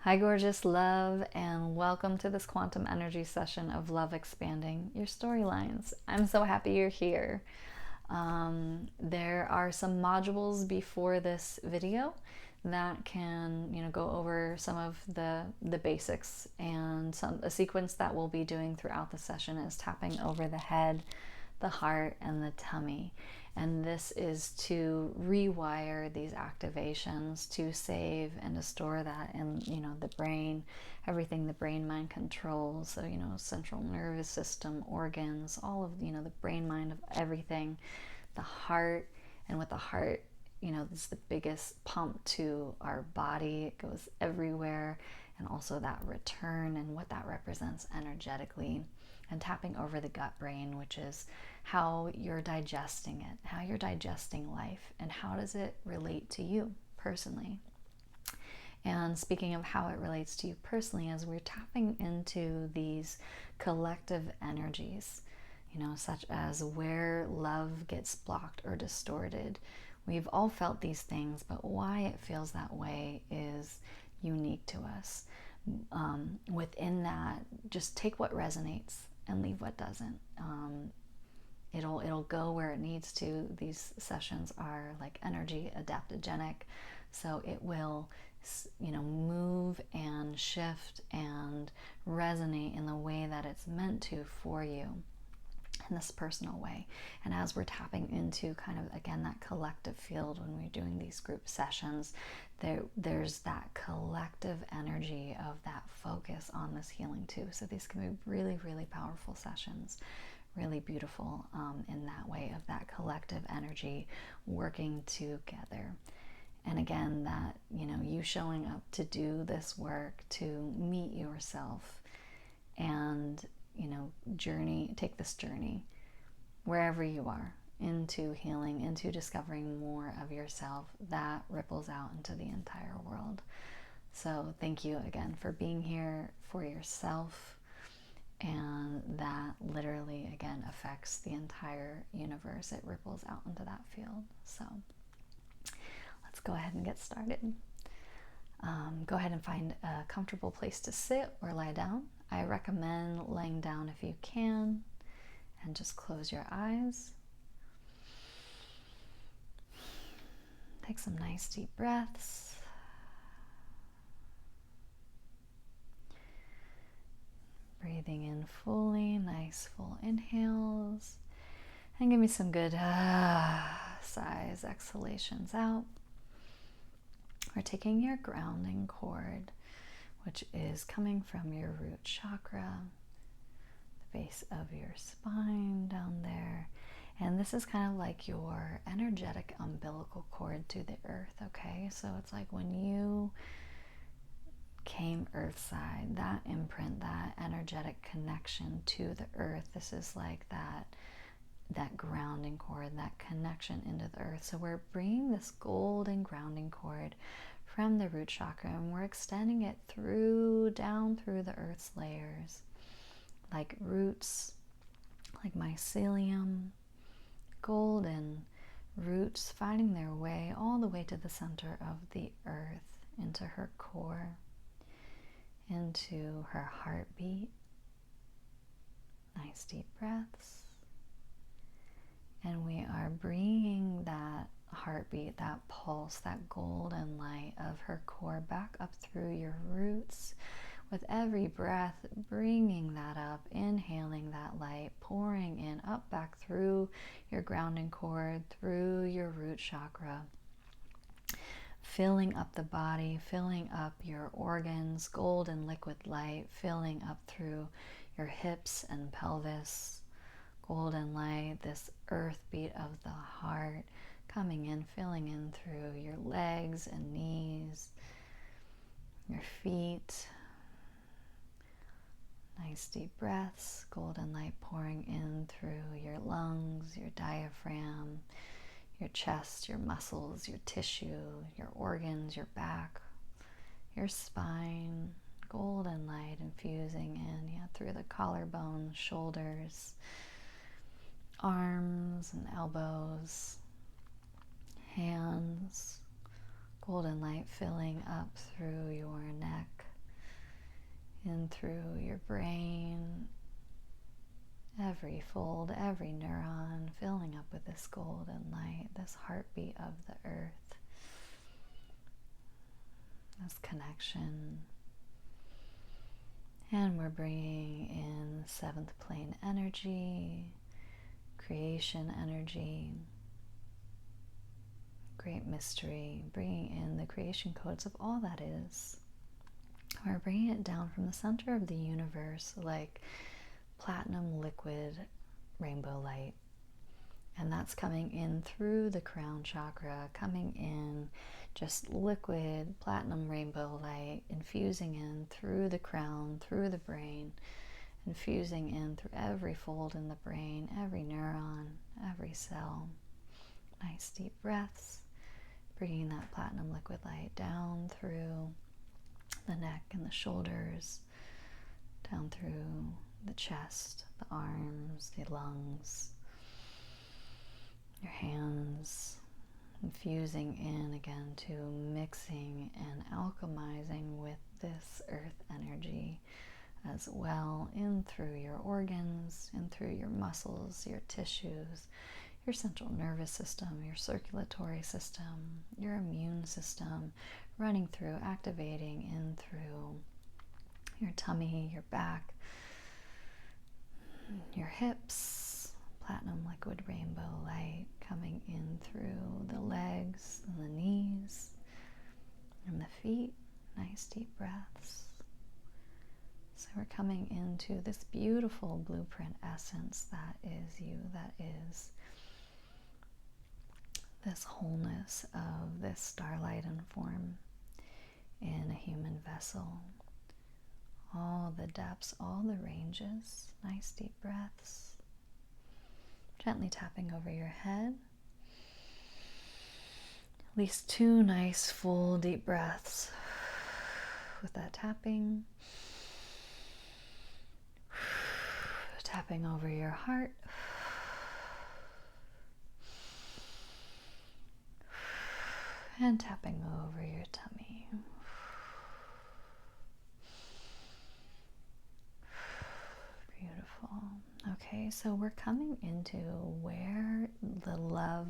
Hi, gorgeous love, and welcome to this quantum energy session of love expanding your storylines. I'm so happy you're here. There are some modules before this video that can, go over some of the basics, and a sequence that we'll be doing throughout the session is tapping over the head, the heart, and the tummy. And this is to rewire these activations, to save and to store that in, the brain, everything the brain mind controls. So, central nervous system, organs, all of, the brain mind of everything, the heart. And with the heart, this is the biggest pump to our body. It goes everywhere. And also that return and what that represents energetically. And tapping over the gut brain, which is how you're digesting it, how you're digesting life, and how does it relate to you personally. And speaking of how it relates to you personally, as we're tapping into these collective energies, such as where love gets blocked or distorted. We've all felt these things, but why it feels that way is unique to us. Within that, just take what resonates and leave what doesn't. It'll go where it needs to. These sessions are like energy adaptogenic, so it will move and shift and resonate in the way that it's meant to for you in this personal way. And as we're tapping into kind of, again, that collective field when we're doing these group sessions, there's that collective energy of that focus on this healing too. So these can be really, really powerful sessions, really beautiful in that way of that collective energy working together. And again, that, you showing up to do this work, to meet yourself and, take this journey wherever you are into healing, into discovering more of yourself that ripples out into the entire world. So thank you again for being here for yourself, and that literally again affects the entire universe. It ripples out into that field. So let's go ahead and get started. Go ahead and find a comfortable place to sit or lie down. I recommend laying down if you can, and just close your eyes. Take some nice deep breaths. Breathing in fully, nice full inhales. And give me some good sighs, exhalations out. We're taking your grounding cord, which is coming from your root chakra, the base of your spine down there. And this is kind of like your energetic umbilical cord to the earth, okay? So it's like when you came earthside, that imprint, that energetic connection to the earth, this is like that grounding cord, that connection into the earth. So we're bringing this golden grounding cord from the root chakra, and we're extending it down through the earth's layers, like roots, like mycelium, golden roots finding their way all the way to the center of the earth, into her core, into her heartbeat. Nice deep breaths. And we are bringing that heartbeat, that pulse, that golden light of her core back up through your roots. With every breath, bringing that up, inhaling that light, pouring in, up back through your grounding cord, through your root chakra, filling up the body, filling up your organs, golden liquid light, filling up through your hips and pelvis, golden light, this earth beat of the heart, coming in, filling in through your legs and knees, your feet. Nice deep breaths, golden light pouring in through your lungs, your diaphragm, your chest, your muscles, your tissue, your organs, your back, your spine. Golden light infusing in, through the collarbone, shoulders, arms and elbows, hands. Golden light filling up through your neck, in through your brain, every fold, every neuron filling up with this golden light, this heartbeat of the earth, this connection. And we're bringing in seventh plane energy, creation energy, great mystery, bringing in the creation codes of all that is. We're bringing it down from the center of the universe like platinum liquid rainbow light. And that's coming in through the crown chakra, coming in just liquid platinum rainbow light, infusing in through the crown, through the brain, infusing in through every fold in the brain, every neuron, every cell. Nice deep breaths, bringing that platinum liquid light down through the neck and the shoulders, down through the chest, the arms, the lungs, your hands, infusing in again to mixing and alchemizing with this earth energy as well, in through your organs, in through your muscles, your tissues, your central nervous system, your circulatory system, your immune system, running through, activating in through your tummy, your back, your hips, platinum liquid rainbow light coming in through the legs and the knees and the feet. Nice deep breaths. So we're coming into this beautiful blueprint essence that is you, that is this wholeness of this starlight and form in a human vessel. All the depths, all the ranges. Nice deep breaths. Gently tapping over your head. At least 2 nice full deep breaths with that tapping. Tapping over your heart. And tapping over your tummy. Beautiful. Okay, so we're coming into where the love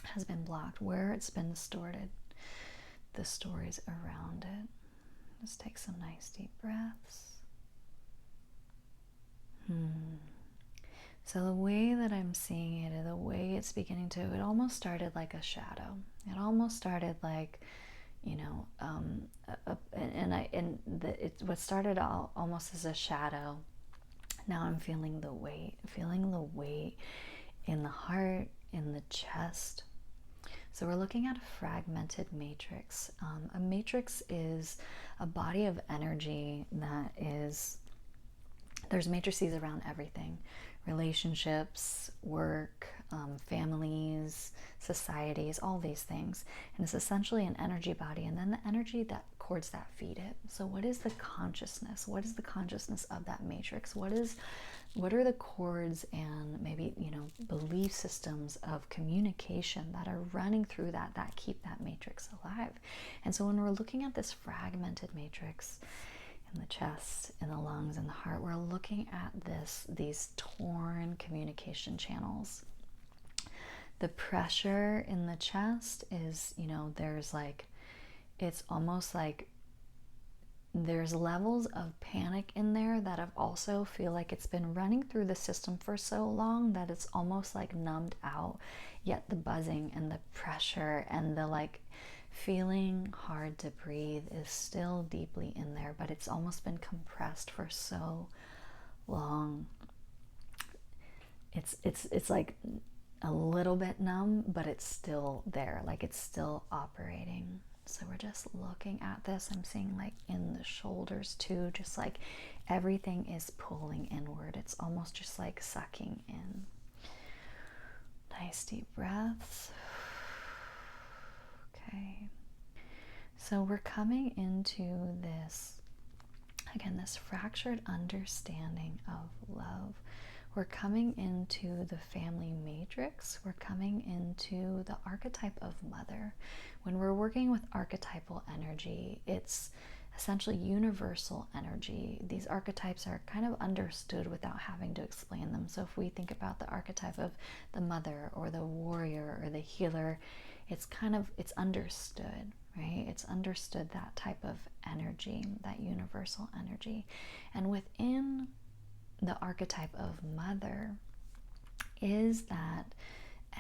has been blocked, where it's been distorted, the stories around it. Just take some nice deep breaths. So the way that I'm seeing it, the way it's beginning to, it almost started like a shadow. It almost started like, you know, what started almost as a shadow. Now I'm feeling the weight in the heart, in the chest. So we're looking at a fragmented matrix. A matrix is a body of energy that is, there's matrices around everything. Relationships, work, families, societies, all these things. And it's essentially an energy body, and then the energy that cords that feed it. So what is the consciousness? What is the consciousness of that matrix? What are the cords and maybe, you know, belief systems of communication that are running through that keep that matrix alive? And so when we're looking at this fragmented matrix in the chest, in the lungs, in the heart, we're looking at these torn communication channels. The pressure in the chest is, you know, there's like, it's almost like there's levels of panic in there that I've also feel like it's been running through the system for so long that it's almost like numbed out, yet the buzzing and the pressure and the like feeling hard to breathe is still deeply in there, but it's almost been compressed for so long. It's like a little bit numb, but it's still there, like it's still operating. So we're just looking at this. I'm seeing like in the shoulders too, just like everything is pulling inward. It's almost just like sucking in. Nice deep breaths. Okay. So we're coming into this, again, this fractured understanding of love. We're coming into the family matrix. We're coming into the archetype of mother. When we're working with archetypal energy, it's essentially universal energy. These archetypes are kind of understood without having to explain them. So if we think about the archetype of the mother or the warrior or the healer, it's understood, right? It's understood, that type of energy, that universal energy. And within the archetype of mother is that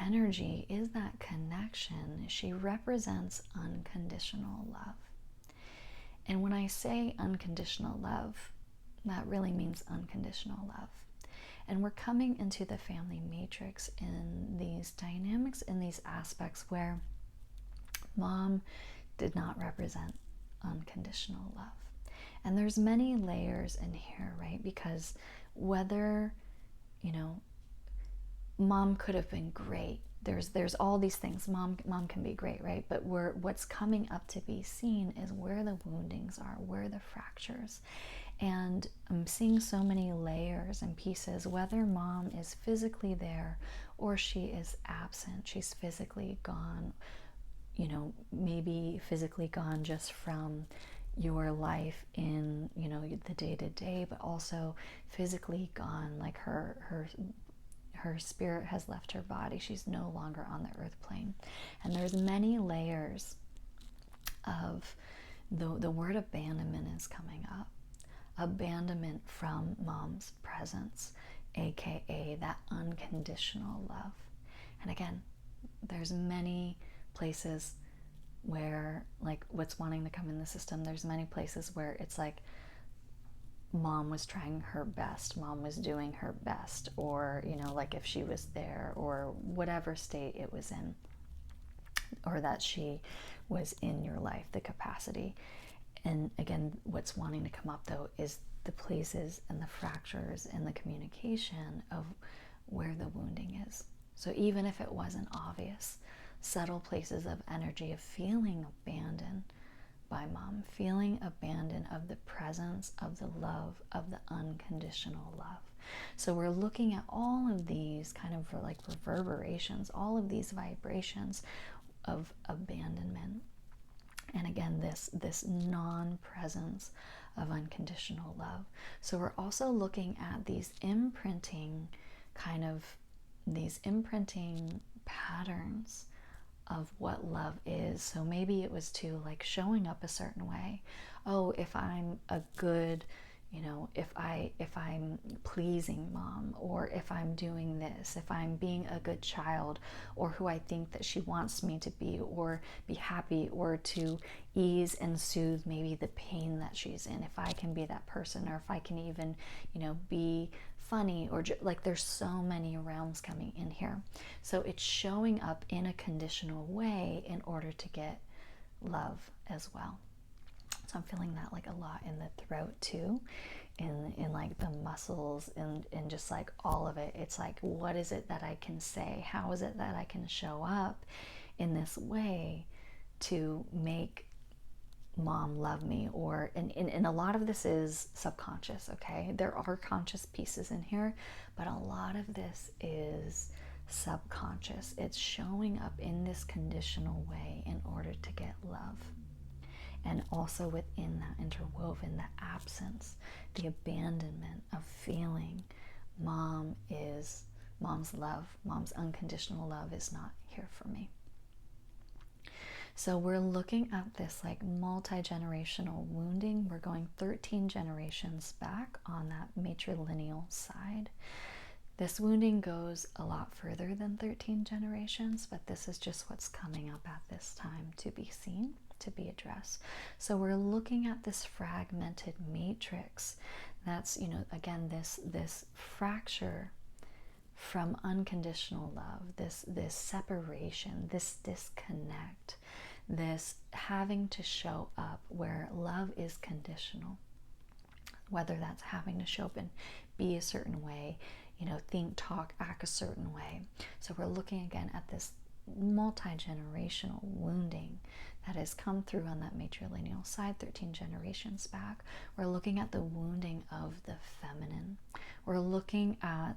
energy, is that connection. She represents unconditional love. And when I say unconditional love, that really means unconditional love. And we're coming into the family matrix in these dynamics, in these aspects where mom did not represent unconditional love. And there's many layers in here, right? Because whether, mom could have been great. There's all these things. Mom can be great, right? But what's coming up to be seen is where the woundings are, where the fractures. And I'm seeing so many layers and pieces, whether mom is physically there or she is absent. She's physically gone, maybe physically gone just from your life in, the day-to-day, but also physically gone, like her spirit has left her body. She's no longer on the earth plane. And there's many layers of the word abandonment is coming up. Abandonment from mom's presence, aka that unconditional love. And again, there's many places where, like, what's wanting to come in the system, there's many places where it's like mom was trying her best, mom was doing her best, or like if she was there, or whatever state it was in, or that she was in your life, the capacity. And again, what's wanting to come up though is the places and the fractures and the communication of where the wounding is. So even if it wasn't obvious, subtle places of energy of feeling abandoned by mom, feeling abandoned of the presence, of the love, of the unconditional love. So we're looking at all of these kind of like reverberations, all of these vibrations of abandonment. And again, this non-presence of unconditional love. So we're also looking at these imprinting patterns of what love is. So maybe it was to like showing up a certain way. Oh, if I'm a good, if I'm pleasing mom, or if I'm doing this, if I'm being a good child, or who I think that she wants me to be, or be happy, or to ease and soothe maybe the pain that she's in, if I can be that person, or if I can even, be funny, or like there's so many realms coming in here. So it's showing up in a conditional way in order to get love as well. So I'm feeling that like a lot in the throat too, in like the muscles, and just like all of it. It's like, what is it that I can say? How is it that I can show up in this way to make mom love me? Or and a lot of this is subconscious, okay? There are conscious pieces in here, but a lot of this is subconscious. It's showing up in this conditional way in order to get love. And also within that interwoven, the absence, the abandonment of feeling mom's love, mom's unconditional love is not here for me. So we're looking at this like multi-generational wounding. We're going 13 generations back on that matrilineal side. This wounding goes a lot further than 13 generations, but this is just what's coming up at this time to be seen, to be addressed. So we're looking at this fragmented matrix. That's, again, this fracture from unconditional love, this separation, this disconnect, this having to show up where love is conditional, whether that's having to show up and be a certain way, think, talk, act a certain way. So we're looking again at this multi-generational wounding that has come through on that matrilineal side 13 generations back. We're looking at the wounding of the feminine. We're looking at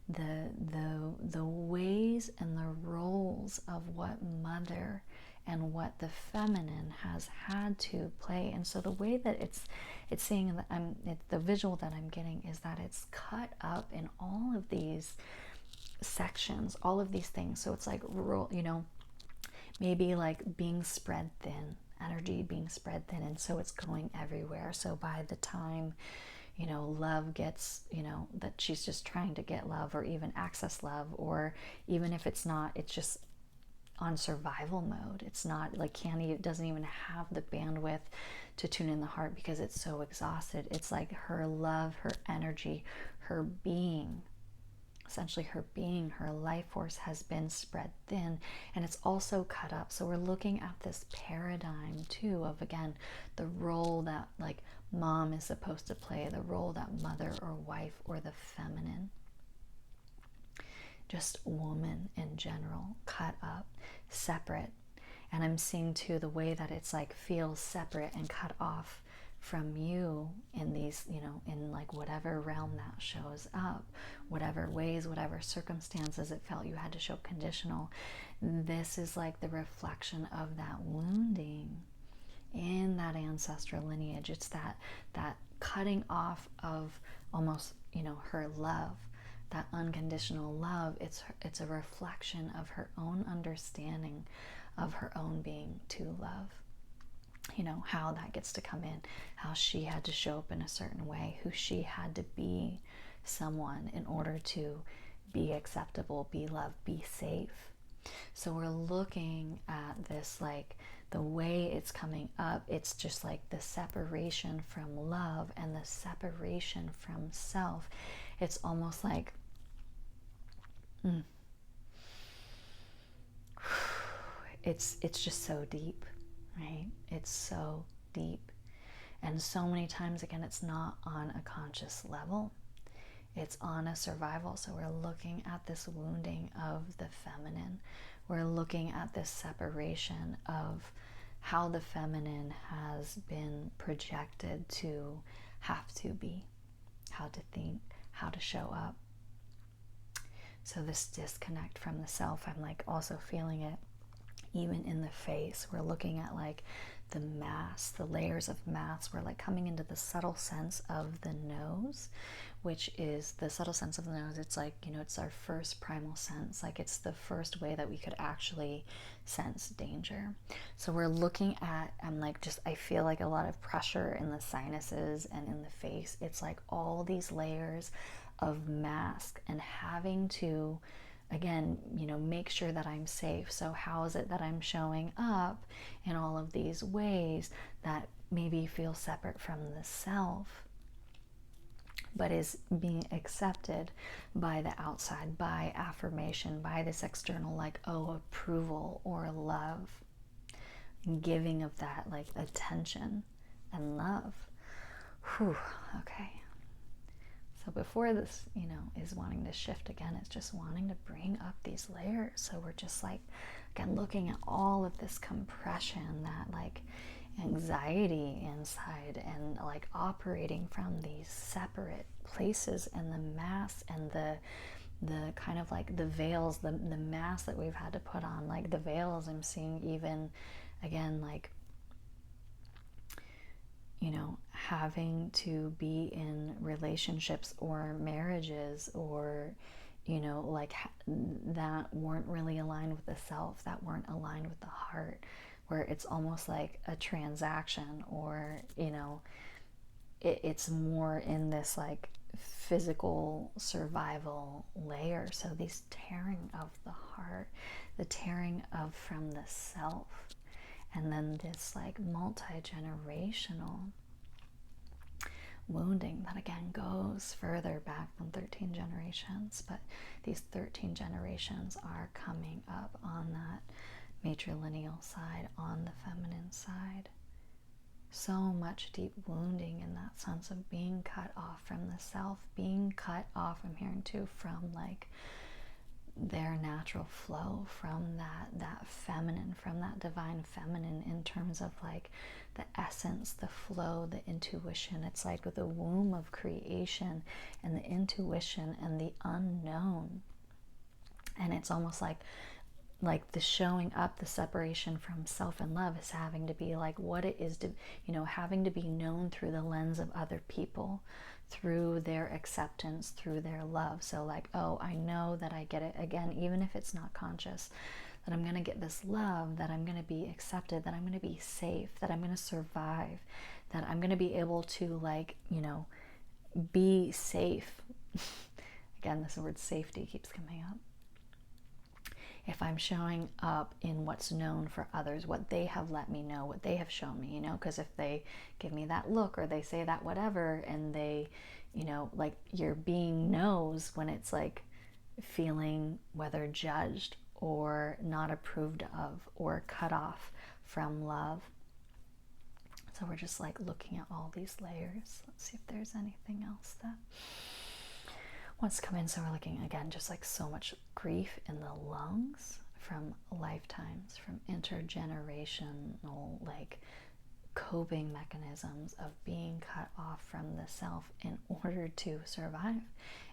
the ways and the roles of what mother and what the feminine has had to play. And so the way that it's seeing that the visual that I'm getting is that it's cut up in all of these sections, all of these things. So it's like, you know, maybe like being spread thin, energy being spread thin, and so it's going everywhere. So by the time, you know, love gets, you know, that she's just trying to get love or even access love, or even if it's not, it's just on survival mode. It's not like Candy doesn't even have the bandwidth to tune in the heart because it's so exhausted. It's like her love, her energy, her being, essentially her being, her life force has been spread thin, and it's also cut up. So we're looking at this paradigm too of, again, the role that like mom is supposed to play, the role that mother or wife or the feminine, just woman in general, cut up, separate. And I'm seeing too the way that it's like feels separate and cut off from you in these, you know, in like whatever realm that shows up, whatever ways, whatever circumstances it felt you had to show conditional. This is like the reflection of that wounding in that ancestral lineage. It's that cutting off of almost, you know, her love, that unconditional love. It's a reflection of her own understanding of her own being to love. You know, how that gets to come in, how she had to show up in a certain way, who she had to be someone in order to be acceptable, be loved, be safe. So we're looking at this, like the way it's coming up, it's just like the separation from love and the separation from self. It's almost like it's just so deep, right? It's so deep. And so many times, again, it's not on a conscious level. It's on a survival. So we're looking at this wounding of the feminine. We're looking at this separation of how the feminine has been projected to have to be, how to think, how to show up. So this disconnect from the self, I'm like also feeling it even in the face. We're looking at like the mass, the layers of mass. We're like coming into the subtle sense of the nose, which is the subtle sense of the nose. It's like, you know, it's our first primal sense. Like it's the first way that we could actually sense danger. So we're looking at, I feel like a lot of pressure in the sinuses and in the face. It's like all these layers of mask and having to, again, you know, make sure that I'm safe. So how is it that I'm showing up in all of these ways that maybe feel separate from the self, but is being accepted by the outside, by affirmation, by this external, like, oh, approval or love, giving of that, like, attention and love. Whew, okay. So before this, you know, is wanting to shift again, it's just wanting to bring up these layers. So we're just like, again, looking at all of this compression, that like anxiety inside, and like operating from these separate places, and the mass and the kind of like the veils, the mask that we've had to put on, like the veils I'm seeing even, again, like, you know, having to be in relationships or marriages or, you know, like that weren't really aligned with the self, that weren't aligned with the heart, where it's almost like a transaction, or, you know, it's more in this like physical survival layer. So these tearing of the heart, the tearing of from the self, and then this like multi-generational wounding that again goes further back than 13 generations, but these 13 generations are coming up on that matrilineal side, on the feminine side. So much deep wounding in that sense of being cut off from the self, being cut off, I'm hearing too, from like their natural flow, from that feminine, from that divine feminine, in terms of like the essence, the flow, the intuition. It's like with the womb of creation and the intuition and the unknown. And it's almost like like the showing up, the separation from self and love is having to be like what it is to, you know, having to be known through the lens of other people, through their acceptance, through their love. So like, oh, I know that I get it, again, even if it's not conscious, that I'm going to get this love, that I'm going to be accepted, that I'm going to be safe, that I'm going to survive, that I'm going to be able to, like, you know, be safe. Again, this word safety keeps coming up. If I'm showing up in what's known for others, what they have let me know, what they have shown me, you know, because if they give me that look or they say that whatever, and they, you know, like your being knows when it's like feeling whether judged or not approved of or cut off from love. So we're just like looking at all these layers. Let's see if there's anything else that wants to come in. So we're looking again, just like so much grief in the lungs from lifetimes, from intergenerational, like coping mechanisms of being cut off from the self in order to survive,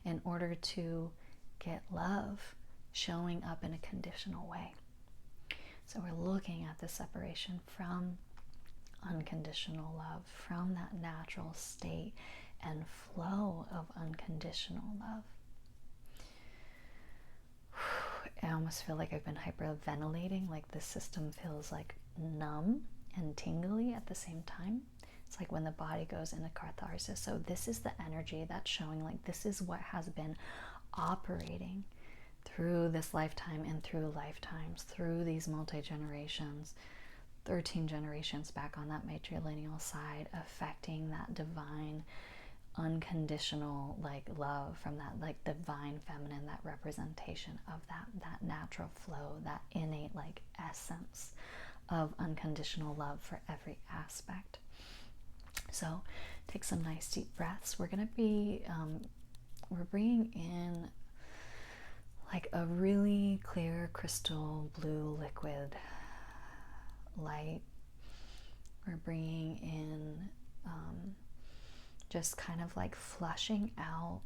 in order to get love showing up in a conditional way. So we're looking at the separation from unconditional love, from that natural state and flow of unconditional love. I almost feel like I've been hyperventilating, like the system feels like numb and tingly at the same time. It's like when the body goes into catharsis. So this is the energy that's showing, like this is what has been operating through this lifetime and through lifetimes, through these multi-generations, 13 generations back on that matrilineal side, affecting that divine unconditional like love from that like divine feminine, that representation of that natural flow, that innate like essence of unconditional love for every aspect. So take some nice deep breaths. We're going to be we're bringing in like a really clear crystal blue liquid light. We're bringing in just kind of like flushing out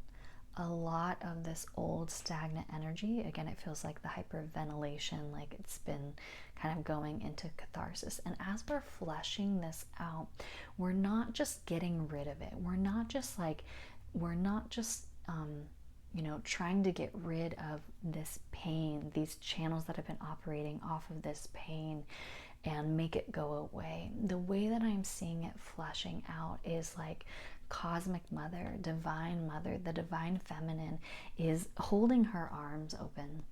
a lot of this old stagnant energy. Again, it feels like the hyperventilation, like it's been kind of going into catharsis. And as we're flushing this out, we're not just getting rid of it. We're not just you know, trying to get rid of this pain, these channels that have been operating off of this pain, and make it go away. The way that I'm seeing it flushing out is like cosmic mother, the divine feminine is holding her arms open,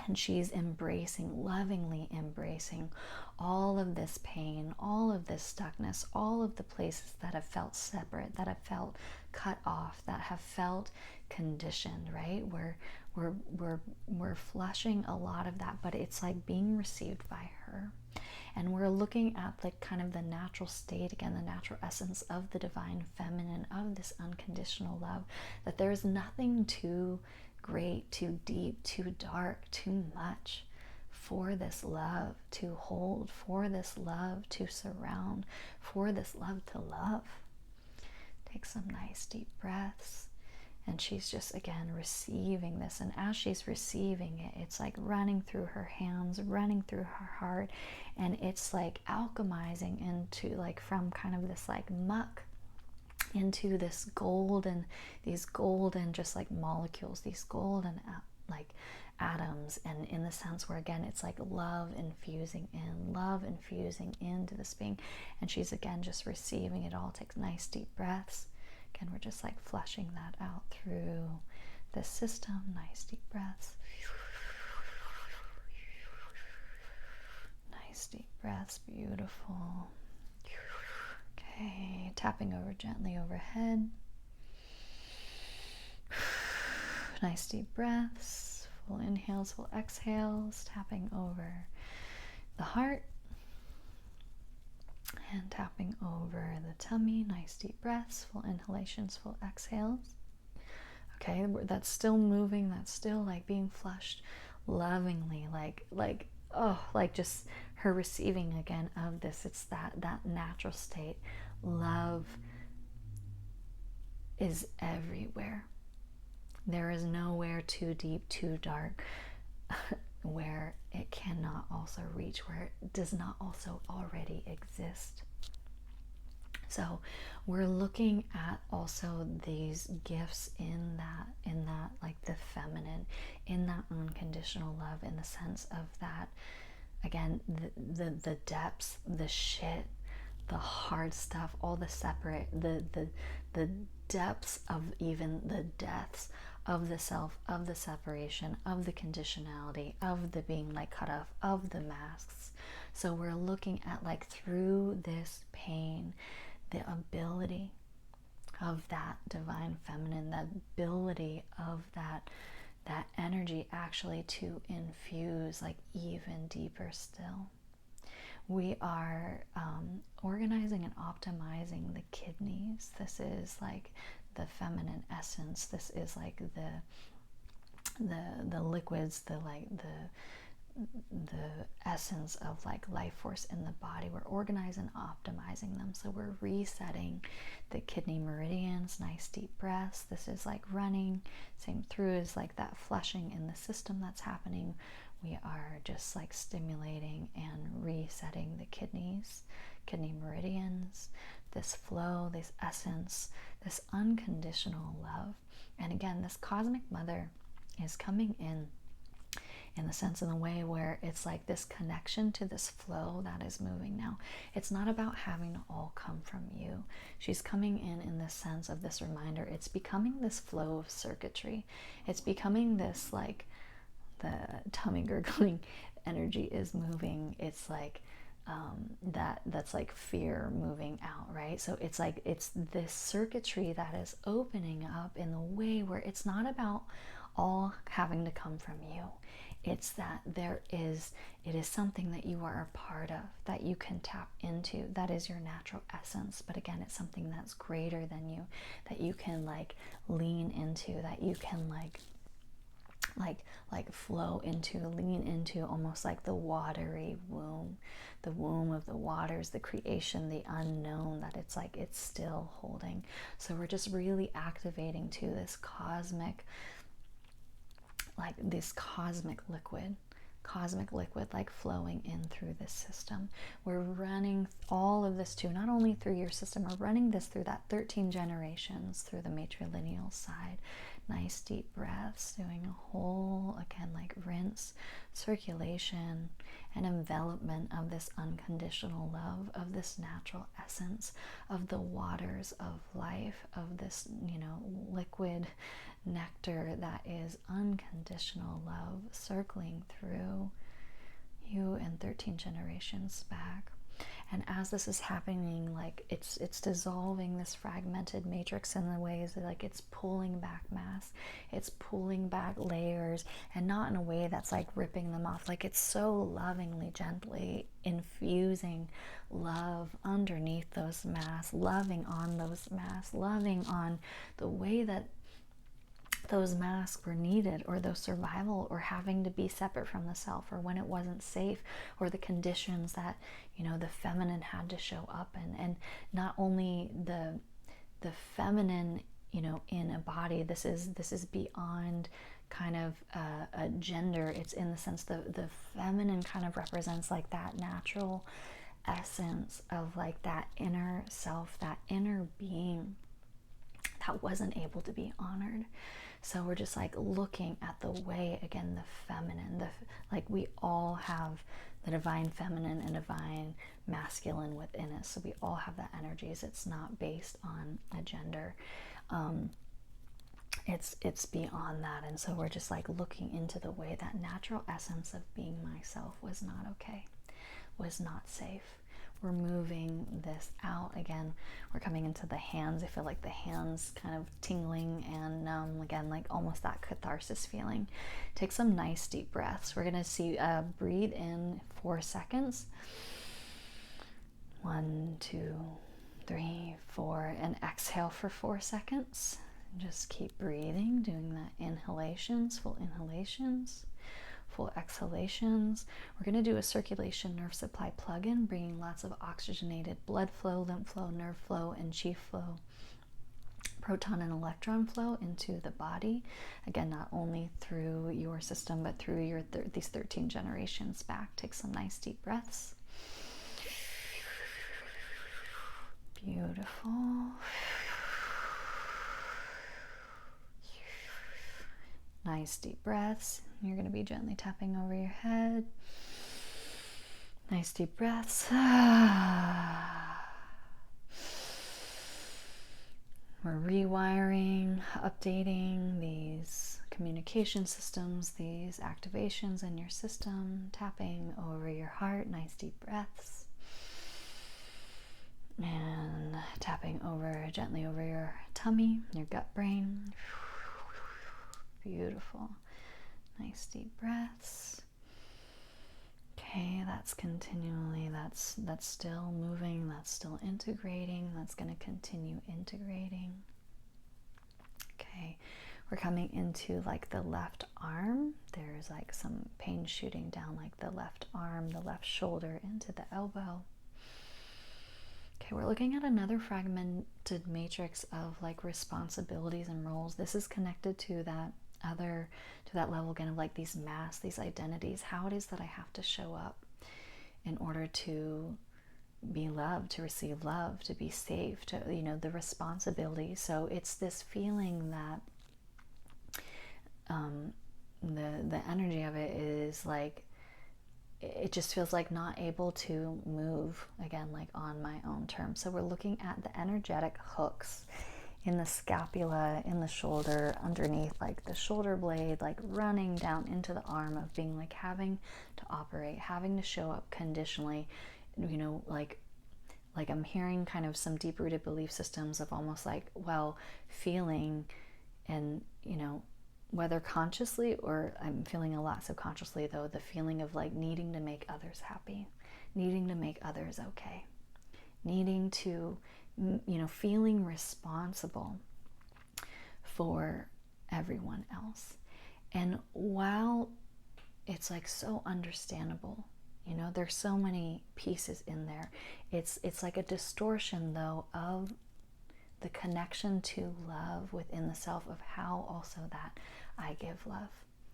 and she's embracing, lovingly embracing all of this pain, all of this stuckness, all of the places that have felt separate, that have felt cut off, that have felt conditioned, right? We're flushing a lot of that, but it's like being received by her. And we're looking at like kind of the natural state, again, the natural essence of the divine feminine, of this unconditional love, that there's nothing too great, too deep, too dark, too much for this love to hold, for this love to surround, for this love to love. Take some nice deep breaths. And she's just, again, receiving this. And as she's receiving it, it's like running through her hands, running through her heart. And it's like alchemizing into like from kind of this like muck into this golden, these golden just like molecules, these golden like atoms. And in the sense where, again, it's like love infusing into this being. And she's, again, just receiving it all. Take nice deep breaths. Again, we're just like flushing that out through the system. Nice deep breaths. Nice deep breaths. Beautiful. Okay, tapping over gently overhead. Nice deep breaths. Full inhales, full exhales. Tapping over the heart. And tapping over the tummy. Nice deep breaths, full inhalations, full exhales. Okay, that's still moving, that's still like being flushed lovingly, like just her receiving again of this. It's that natural state. Love is everywhere. There is nowhere too deep, too dark. where it cannot also reach, where it does not also already exist. So we're looking at also these gifts in that like the feminine, in that unconditional love, in the sense of that, again, the depths, the shit, the hard stuff, all the separate, the depths of even the deaths of the self, of the separation, of the conditionality, of the being like cut off, of the masks. So we're looking at like through this pain, the ability of that divine feminine, the ability of that energy actually to infuse like even deeper still. We are organizing and optimizing the kidneys. This is like the feminine essence. This is like the liquids, the essence of like life force in the body. We're organizing and optimizing them. So we're resetting the kidney meridians, nice deep breaths. This is like running, same through as like that flushing in the system that's happening. We are just like stimulating and resetting the kidneys, kidney meridians, this flow, this essence, this unconditional love. And again, this cosmic mother is coming in the sense, in the way where it's like this connection to this flow that is moving now. It's not about having to all come from you. She's coming in this sense of this reminder. It's becoming this flow of circuitry. It's becoming this like the tummy gurgling energy is moving. It's like that's like fear moving out, right? So it's like it's this circuitry that is opening up in the way where it's not about all having to come from you. It's that it is something that you are a part of, that you can tap into, that is your natural essence. But again, it's something that's greater than you, that you can like lean into, that you can like flow into, lean into, almost like the watery womb, the womb of the waters, the creation, the unknown, that it's like it's still holding. So we're just really activating to this cosmic, like this cosmic liquid like flowing in through this system. We're running all of this too, not only through your system, we're running this through that 13 generations, through the matrilineal side. Nice deep breaths, doing a whole, again, like rinse, circulation, and envelopment of this unconditional love, of this natural essence, of the waters of life, of this, liquid nectar that is unconditional love circling through you and 13 generations back. And as this is happening, like it's dissolving this fragmented matrix in the ways that like it's pulling back mass, it's pulling back layers, and not in a way that's like ripping them off. Like it's so lovingly, gently infusing love underneath those masks, loving on those masks, loving on the way that those masks were needed, or those survival, or having to be separate from the self, or when it wasn't safe, or the conditions that the feminine had to show up in. And not only the feminine in a body, this is beyond kind of a gender. It's in the sense the feminine kind of represents like that natural essence of like that inner self, that inner being that wasn't able to be honored. So we're just like looking at the way, again, the feminine, like we all have the divine feminine and divine masculine within us. So we all have that energies. It's not based on a gender. It's beyond that. And so we're just like looking into the way that natural essence of being myself was not okay, was not safe. We're moving this out. Again, we're coming into the hands. I feel like the hands kind of tingling and numb. Again, like almost that catharsis feeling. Take some nice deep breaths. We're gonna see breathe in 4 seconds. 1, 2, 3, 4, and exhale for 4 seconds. Just keep breathing, doing the inhalations, full inhalations, full exhalations. We're going to do a circulation nerve supply plug-in, bringing lots of oxygenated blood flow, lymph flow, nerve flow, and chi flow proton and electron flow into the body. Again, not only through your system, but through your these 13 generations back. Take some nice deep breaths. Beautiful. Nice deep breaths. You're going to be gently tapping over your head. Nice deep breaths. We're rewiring, updating these communication systems, these activations in your system, tapping over your heart, nice deep breaths. And tapping over gently over your tummy, your gut brain. Beautiful. Nice deep breaths. Okay, that's continually, that's still moving, that's still integrating, that's going to continue integrating. Okay, we're coming into like the left arm. There's like some pain shooting down like the left arm, the left shoulder into the elbow. Okay, we're looking at another fragmented matrix of like responsibilities and roles. This is connected to that level again of like these masks, these identities, how it is that I have to show up in order to be loved, to receive love, to be safe, to, you know, the responsibility. So it's this feeling that the energy of it is like, it just feels like not able to move again, like on my own terms. So we're looking at the energetic hooks in the scapula, in the shoulder, underneath like the shoulder blade, like running down into the arm, of being like having to operate, having to show up conditionally, you know, like I'm hearing kind of some deep rooted belief systems of almost like, well, feeling, and, you know, whether consciously or I'm feeling a lot subconsciously though, the feeling of like needing to make others happy, needing to make others okay, needing to, you know, feeling responsible for everyone else. And while it's like so understandable, you know, there's so many pieces in there, it's like a distortion though of the connection to love within the self, of how also that I give love,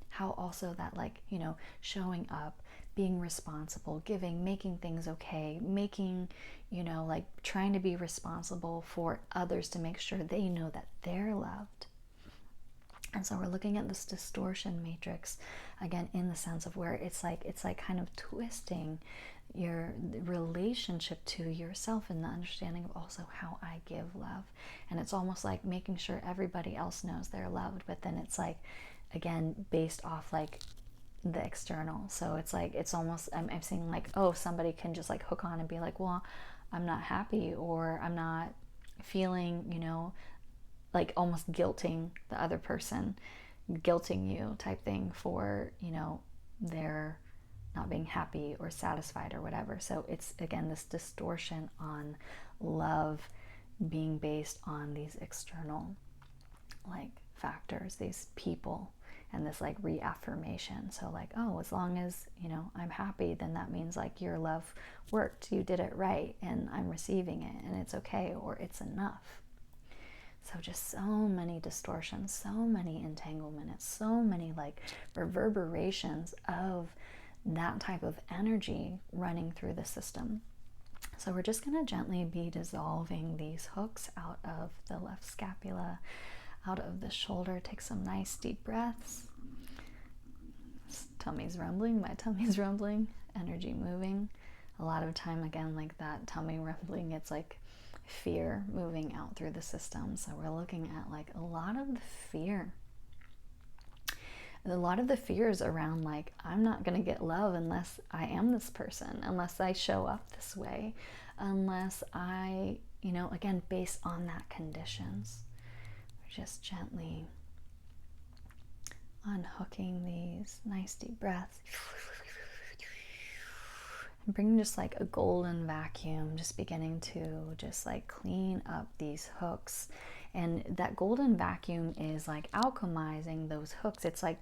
how also that, like, you know, showing up, being responsible, giving, making things okay, making, you know, like trying to be responsible for others to make sure they know that they're loved. And so we're looking at this distortion matrix again, in the sense of where it's like kind of twisting your relationship to yourself, and the understanding of also how I give love. And it's almost like making sure everybody else knows they're loved, but then it's like, again, based off like the external. So it's like, it's almost, I'm seeing like, oh, somebody can just like hook on and be like, well, I'm not happy, or I'm not feeling, you know, like almost guilting the other person, guilting you type thing for, you know, their not being happy or satisfied or whatever. So it's, again, this distortion on love being based on these external like factors, these people, and this like reaffirmation. So like, oh, as long as, you know, I'm happy, then that means like your love worked, you did it right, and I'm receiving it, and it's okay, or it's enough. So just so many distortions, so many entanglements, so many like reverberations of that type of energy running through the system. So we're just going to gently be dissolving these hooks out of the left scapula, out of the shoulder. Take some nice deep breaths. Tummy's rumbling, my tummy's rumbling, energy moving. A lot of time, again, like that tummy rumbling, it's like fear moving out through the system. So we're looking at like a lot of the fear. A lot of the fears around like, I'm not going to get love unless I am this person, unless I show up this way, unless I, you know, again, based on that conditions. We're just gently unhooking these nice deep breaths. And bringing just like a golden vacuum, just beginning to just like clean up these hooks And that golden vacuum is like alchemizing those hooks. It's like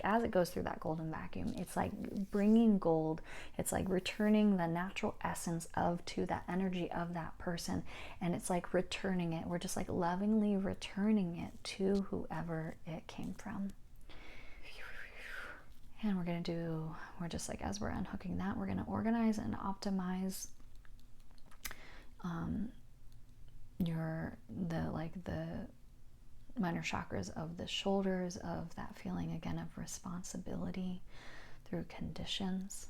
as it goes through that golden vacuum, it's like bringing gold. It's like returning the natural essence to that energy of that person. And it's like returning it. We're just like lovingly returning it to whoever it came from. And we're just like, as we're unhooking that, we're going to organize and optimize the minor chakras of the shoulders, of that feeling again of responsibility through conditions.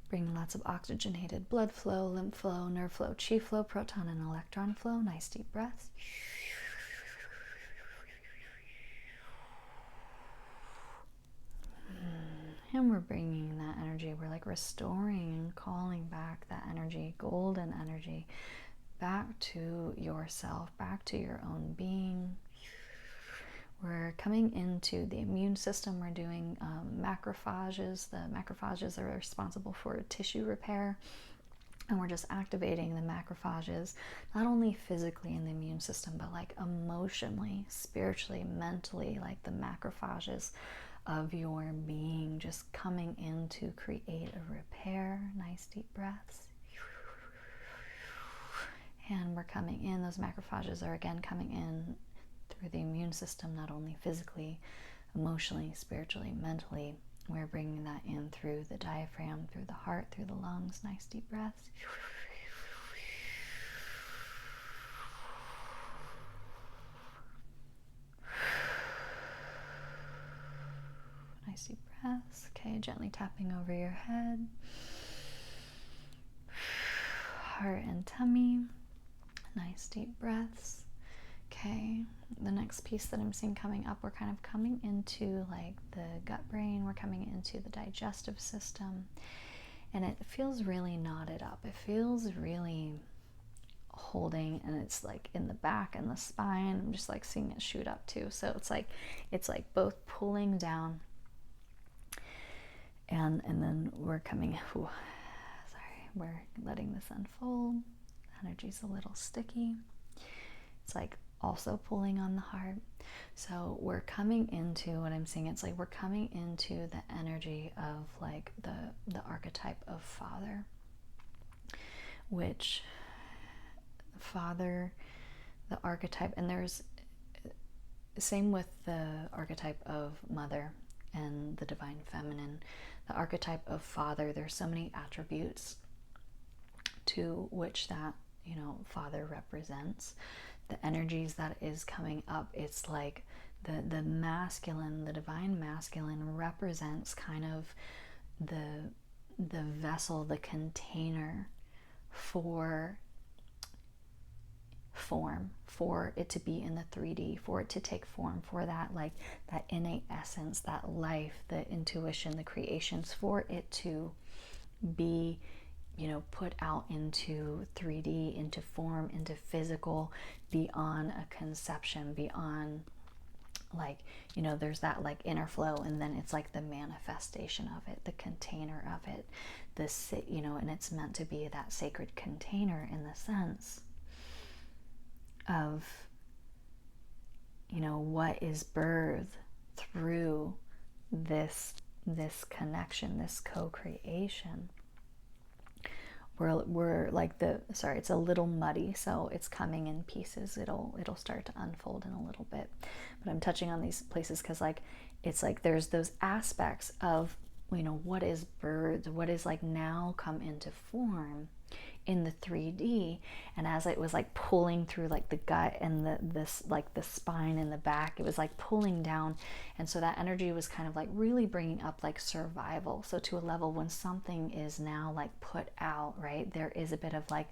Bring lots of oxygenated blood flow, lymph flow, nerve flow, chi flow, proton and electron flow. Nice deep breaths. And we're bringing that energy, we're like restoring and calling back that energy, golden energy, back to yourself, back to your own being. We're coming into the immune system. We're doing macrophages. The macrophages are responsible for tissue repair. And we're just activating the macrophages, not only physically in the immune system, but like emotionally, spiritually, mentally, like the macrophages of your being just coming in to create a repair. Nice deep breaths. And we're coming in, those macrophages are again coming in through the immune system, not only physically, emotionally, spiritually, mentally. We're bringing that in through the diaphragm, through the heart, through the lungs. Nice deep breaths. Nice deep breaths. Okay, gently tapping over your head. Heart and tummy. Nice deep breaths. Okay, the next piece that I'm seeing coming up, we're kind of coming into like the gut brain, we're coming into the digestive system, and it feels really knotted up. It feels really holding, and it's like in the back and the spine. I'm just like seeing it shoot up too. So it's like both pulling down, and then we're coming, we're letting this unfold. Energy's a little sticky. It's like also pulling on the heart. So we're coming into what I'm seeing. It's like we're coming into the energy of like the archetype of father, which father, the archetype, and there's same with the archetype of mother and the divine feminine. The archetype of father, there's so many attributes to which that, father represents. The energies that is coming up, it's like the masculine, the divine masculine represents kind of the vessel, the container for form, for it to be in the 3D, for it to take form, for that like that innate essence, that life, the intuition, the creations, for it to be put out into 3D, into form, into physical, beyond a conception, beyond like, there's that like inner flow, and then it's like the manifestation of it, the container of it, and it's meant to be that sacred container in the sense of, what is birthed through this connection, this co-creation. We're like it's a little muddy, so it's coming in pieces. It'll start to unfold in a little bit, but I'm touching on these places because like it's like there's those aspects of what is birthed, what is like now come into form in the 3D, and as it was like pulling through like the gut and the spine and the back, it was like pulling down, and so that energy was kind of like really bringing up like survival. So to a level when something is now like put out, right, there is a bit of like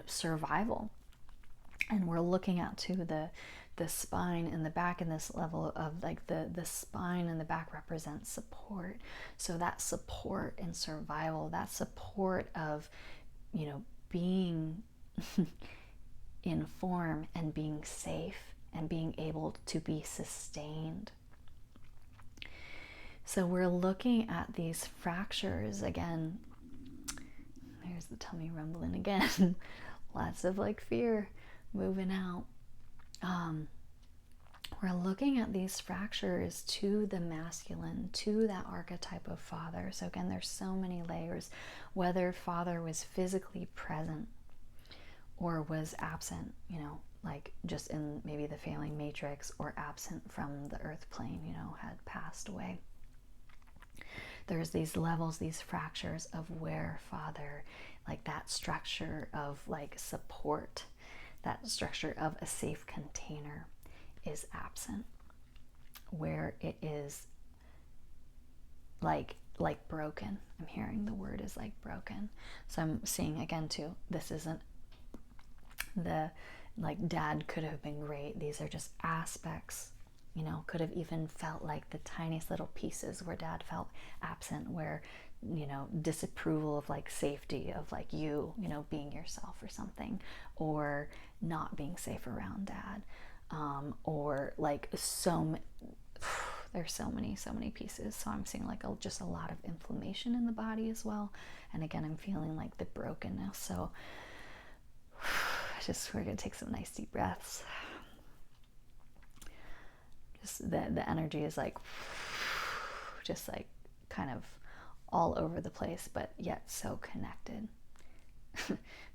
survival, and we're looking out to the spine and the back, and this level of like the spine and the back represents support. So that support and survival, that support of being in form and being safe and being able to be sustained. So we're looking at these fractures again. There's the tummy rumbling again. Lots of like fear moving out. we're looking at these fractures to the masculine, to that archetype of father. So again, there's so many layers, whether father was physically present or was absent, you know, like just in maybe the failing matrix, or absent from the earth plane, you know, had passed away. There's these levels, these fractures of where father, like that structure of like support, that structure of a safe container is absent, where it is like broken. I'm hearing the word is like broken. So I'm seeing again too, this isn't the like dad could have been great. These are just aspects, you know, could have even felt like the tiniest little pieces where dad felt absent, where, you know, disapproval of like safety, of like you know, being yourself or something, or not being safe around dad, or like there's so many pieces. So I'm seeing like just a lot of inflammation in the body as well. And again, I'm feeling like the brokenness. So we're gonna take some nice deep breaths. Just the energy is like just like kind of all over the place, but yet so connected.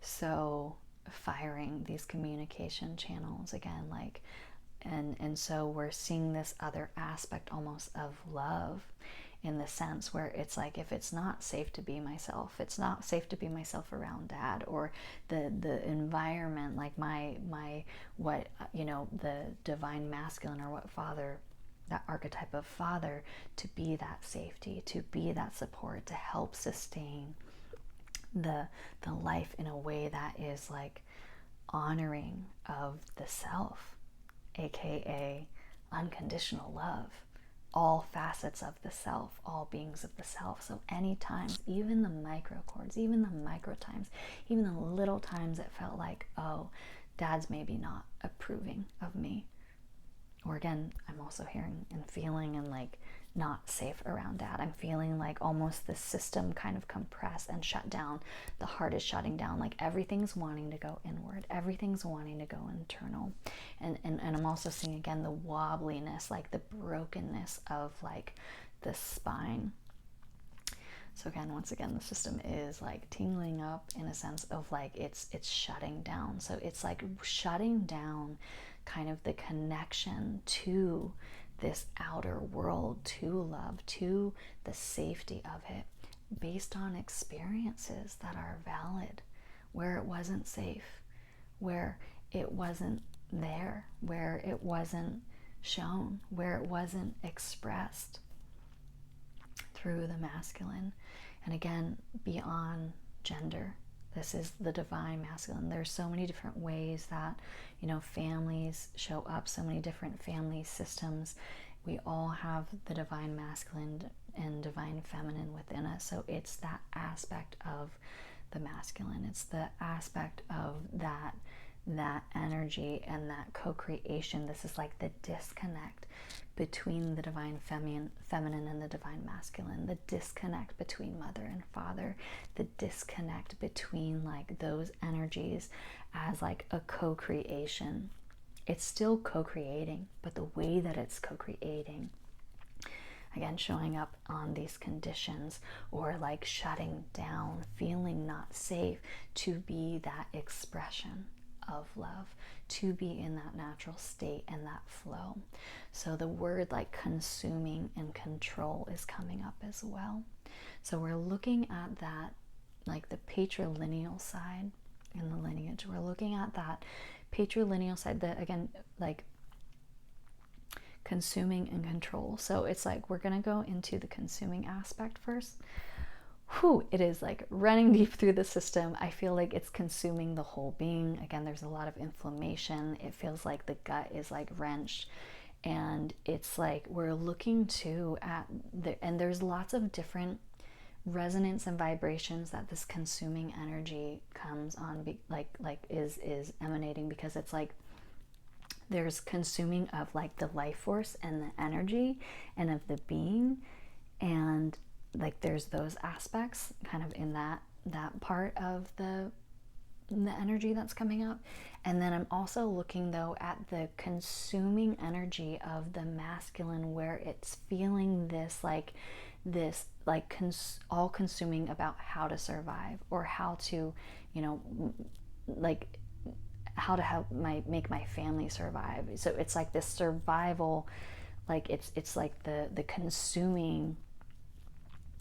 So firing these communication channels again, like, and so we're seeing this other aspect almost of love, in the sense where it's like, if it's not safe to be myself, it's not safe to be myself around dad, or the environment, like my what, you know, the divine masculine, or what father, that archetype of father, to be that safety, to be that support, to help sustain the life in a way that is like honoring of the self, aka unconditional love, all facets of the self, all beings of the self. So any times, even the micro chords, even the micro times, even the little times it felt like, oh, dad's maybe not approving of me, or again, I'm also hearing and feeling and like not safe around dad. I'm feeling like almost the system kind of compress and shut down. The heart is shutting down, like everything's wanting to go inward, everything's wanting to go internal. And I'm also seeing again the wobbliness, like the brokenness of like the spine. So again, once again, the system is like tingling up in a sense of like it's shutting down. So it's like shutting down kind of the connection to this outer world, to love, to the safety of it, based on experiences that are valid, where it wasn't safe, where it wasn't there, where it wasn't shown, where it wasn't expressed through the masculine. And again, beyond gender, this is the divine masculine. There's so many different ways that, you know, families show up, so many different family systems. We all have the divine masculine and divine feminine within us. So it's that aspect of the masculine. It's the aspect of that energy and that co-creation. This is like the disconnect between the divine feminine and the divine masculine, the disconnect between mother and father, the disconnect between like those energies as like a co-creation. It's still co-creating, but the way that it's co-creating, again, showing up on these conditions, or like shutting down, feeling not safe to be that expression of love, to be in that natural state and that flow. So the word like consuming and control is coming up as well. So we're looking at that, like the patrilineal side in the lineage. We're looking at that patrilineal side, that again, like consuming and control. So it's like we're gonna go into the consuming aspect first. It is like running deep through the system. I feel like it's consuming the whole being. Again, there's a lot of inflammation. It feels like the gut is like wrenched, and it's like we're looking too at and there's lots of different resonance and vibrations that this consuming energy comes on, is emanating, because it's like there's consuming of like the life force and the energy and of the being, and like there's those aspects kind of in that part of the the energy that's coming up. And then I'm also looking though at the consuming energy of the masculine, where it's feeling this all consuming about how to survive, or how to, you know, like how to help make my family survive. So it's like this survival, like it's like the consuming,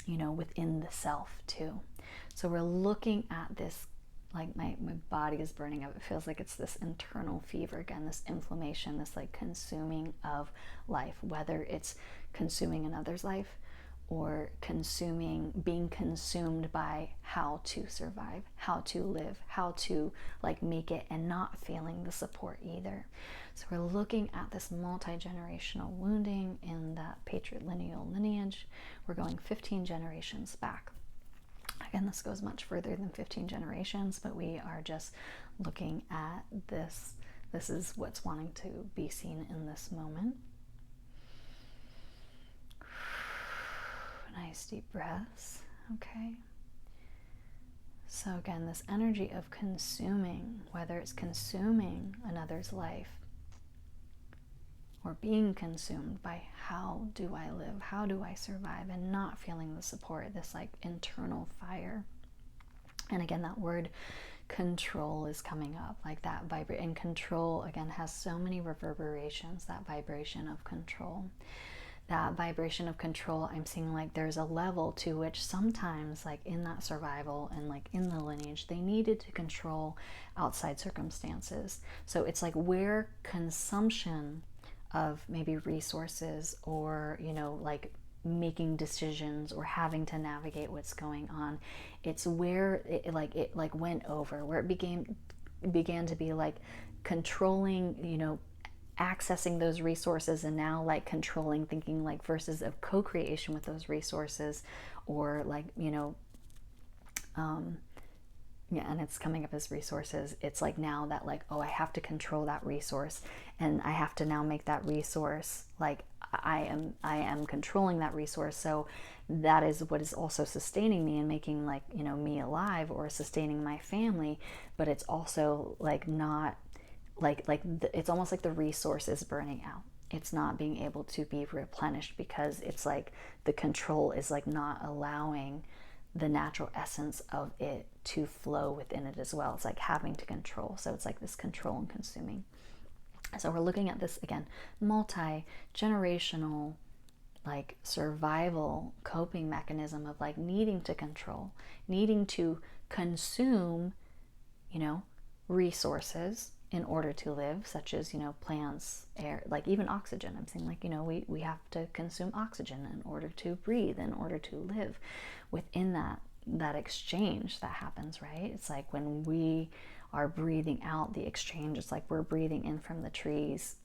you know, within the self too. So we're looking at this, like my body is burning up. It feels like it's this internal fever again, this inflammation, this like consuming of life, whether it's consuming another's life or being consumed by how to survive, how to live, how to like make it, and not feeling the support either. So we're looking at this multi-generational wounding in that patrilineal lineage. We're going 15 generations back. Again, this goes much further than 15 generations, but we are just looking at this. This is what's wanting to be seen in this moment. Nice deep breaths. Okay. So again, this energy of consuming, whether it's consuming another's life or being consumed by how do I live, how do I survive, and not feeling the support, this like internal fire. And again, that word control is coming up, like that vibrate. And control again has so many reverberations, that vibration of control. That vibration of control, I'm seeing like there's a level to which sometimes, like in that survival and like in the lineage, they needed to control outside circumstances. So it's like where consumption of maybe resources, or, you know, like making decisions or having to navigate what's going on, it's where it went over, where it began to be like controlling, you know, accessing those resources, and now like controlling, thinking like versus of co-creation with those resources, or like, you know, yeah, and it's coming up as resources. It's like now that like, oh, I have to control that resource, and I have to now make that resource like I am controlling that resource. So that is what is also sustaining me and making like, you know, me alive, or sustaining my family. But it's also like not it's almost like the resource is burning out. It's not being able to be replenished, because it's like the control is like not allowing the natural essence of it to flow within it as well. It's like having to control. So it's like this control and consuming. So we're looking at this again, multi-generational like survival coping mechanism of like needing to control, needing to consume, you know, resources in order to live, such as, you know, plants, air, like even oxygen. I'm saying like, you know, we have to consume oxygen in order to breathe, in order to live. Within that exchange that happens, right? It's like when we are breathing out, the exchange, it's like we're breathing in from the trees,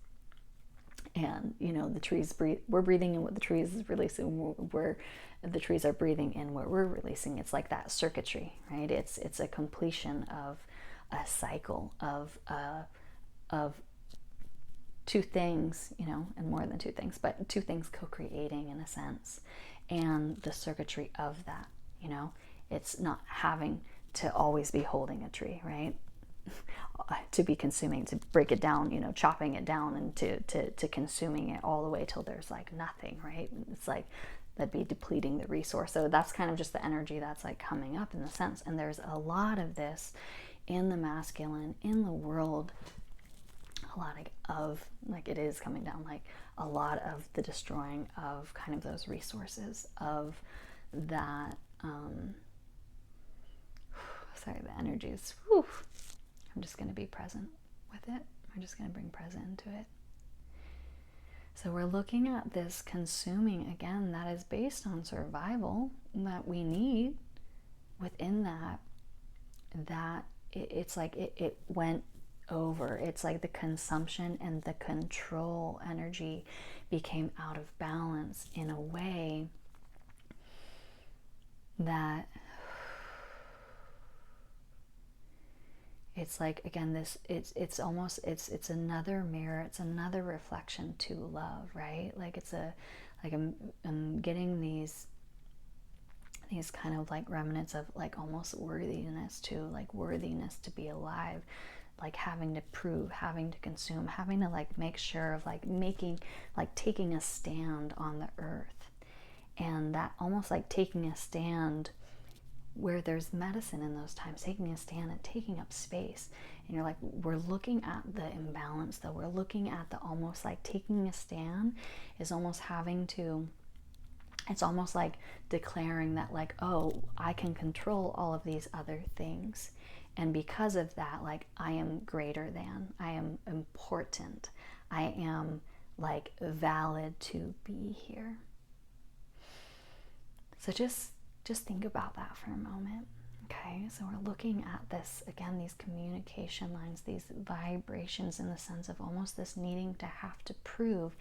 and, you know, the trees we're breathing in what the trees is releasing, the trees are breathing in what we're releasing. It's like that circuitry, right? It's a completion of a cycle of two things, you know, and more than two things, but two things co-creating in a sense, and the circuitry of that, you know, it's not having to always be holding a tree, right? To be consuming, to break it down, you know, chopping it down, and to consuming it all the way till there's like nothing, right? It's like that'd be depleting the resource. So that's kind of just the energy that's like coming up in the sense. And there's a lot of this in the masculine, in the world, a lot of like it is coming down, like a lot of the destroying of kind of those resources, of that sorry, the energy is, whew. I'm just going to be present with it. I'm just going to bring present into it. So we're looking at this consuming again, that is based on survival, that we need within that it's like it went over. It's like the consumption and the control energy became out of balance in a way that it's like, again, this it's almost it's another mirror, it's another reflection to love, right? Like it's a like I'm getting these these kind of like remnants of like almost worthiness too, like worthiness to be alive, like having to prove, having to consume, having to like make sure of like making, like taking a stand on the earth. And that almost like taking a stand where there's medicine in those times, taking a stand and taking up space. And you're like, we're looking at the imbalance though. We're looking at the almost like taking a stand is almost having to, it's almost like declaring that like, oh, I can control all of these other things. And because of that, like, I am greater than, I am important, I am like valid to be here. So just think about that for a moment. Okay, so we're looking at this again, these communication lines, these vibrations, in the sense of almost this needing to have to prove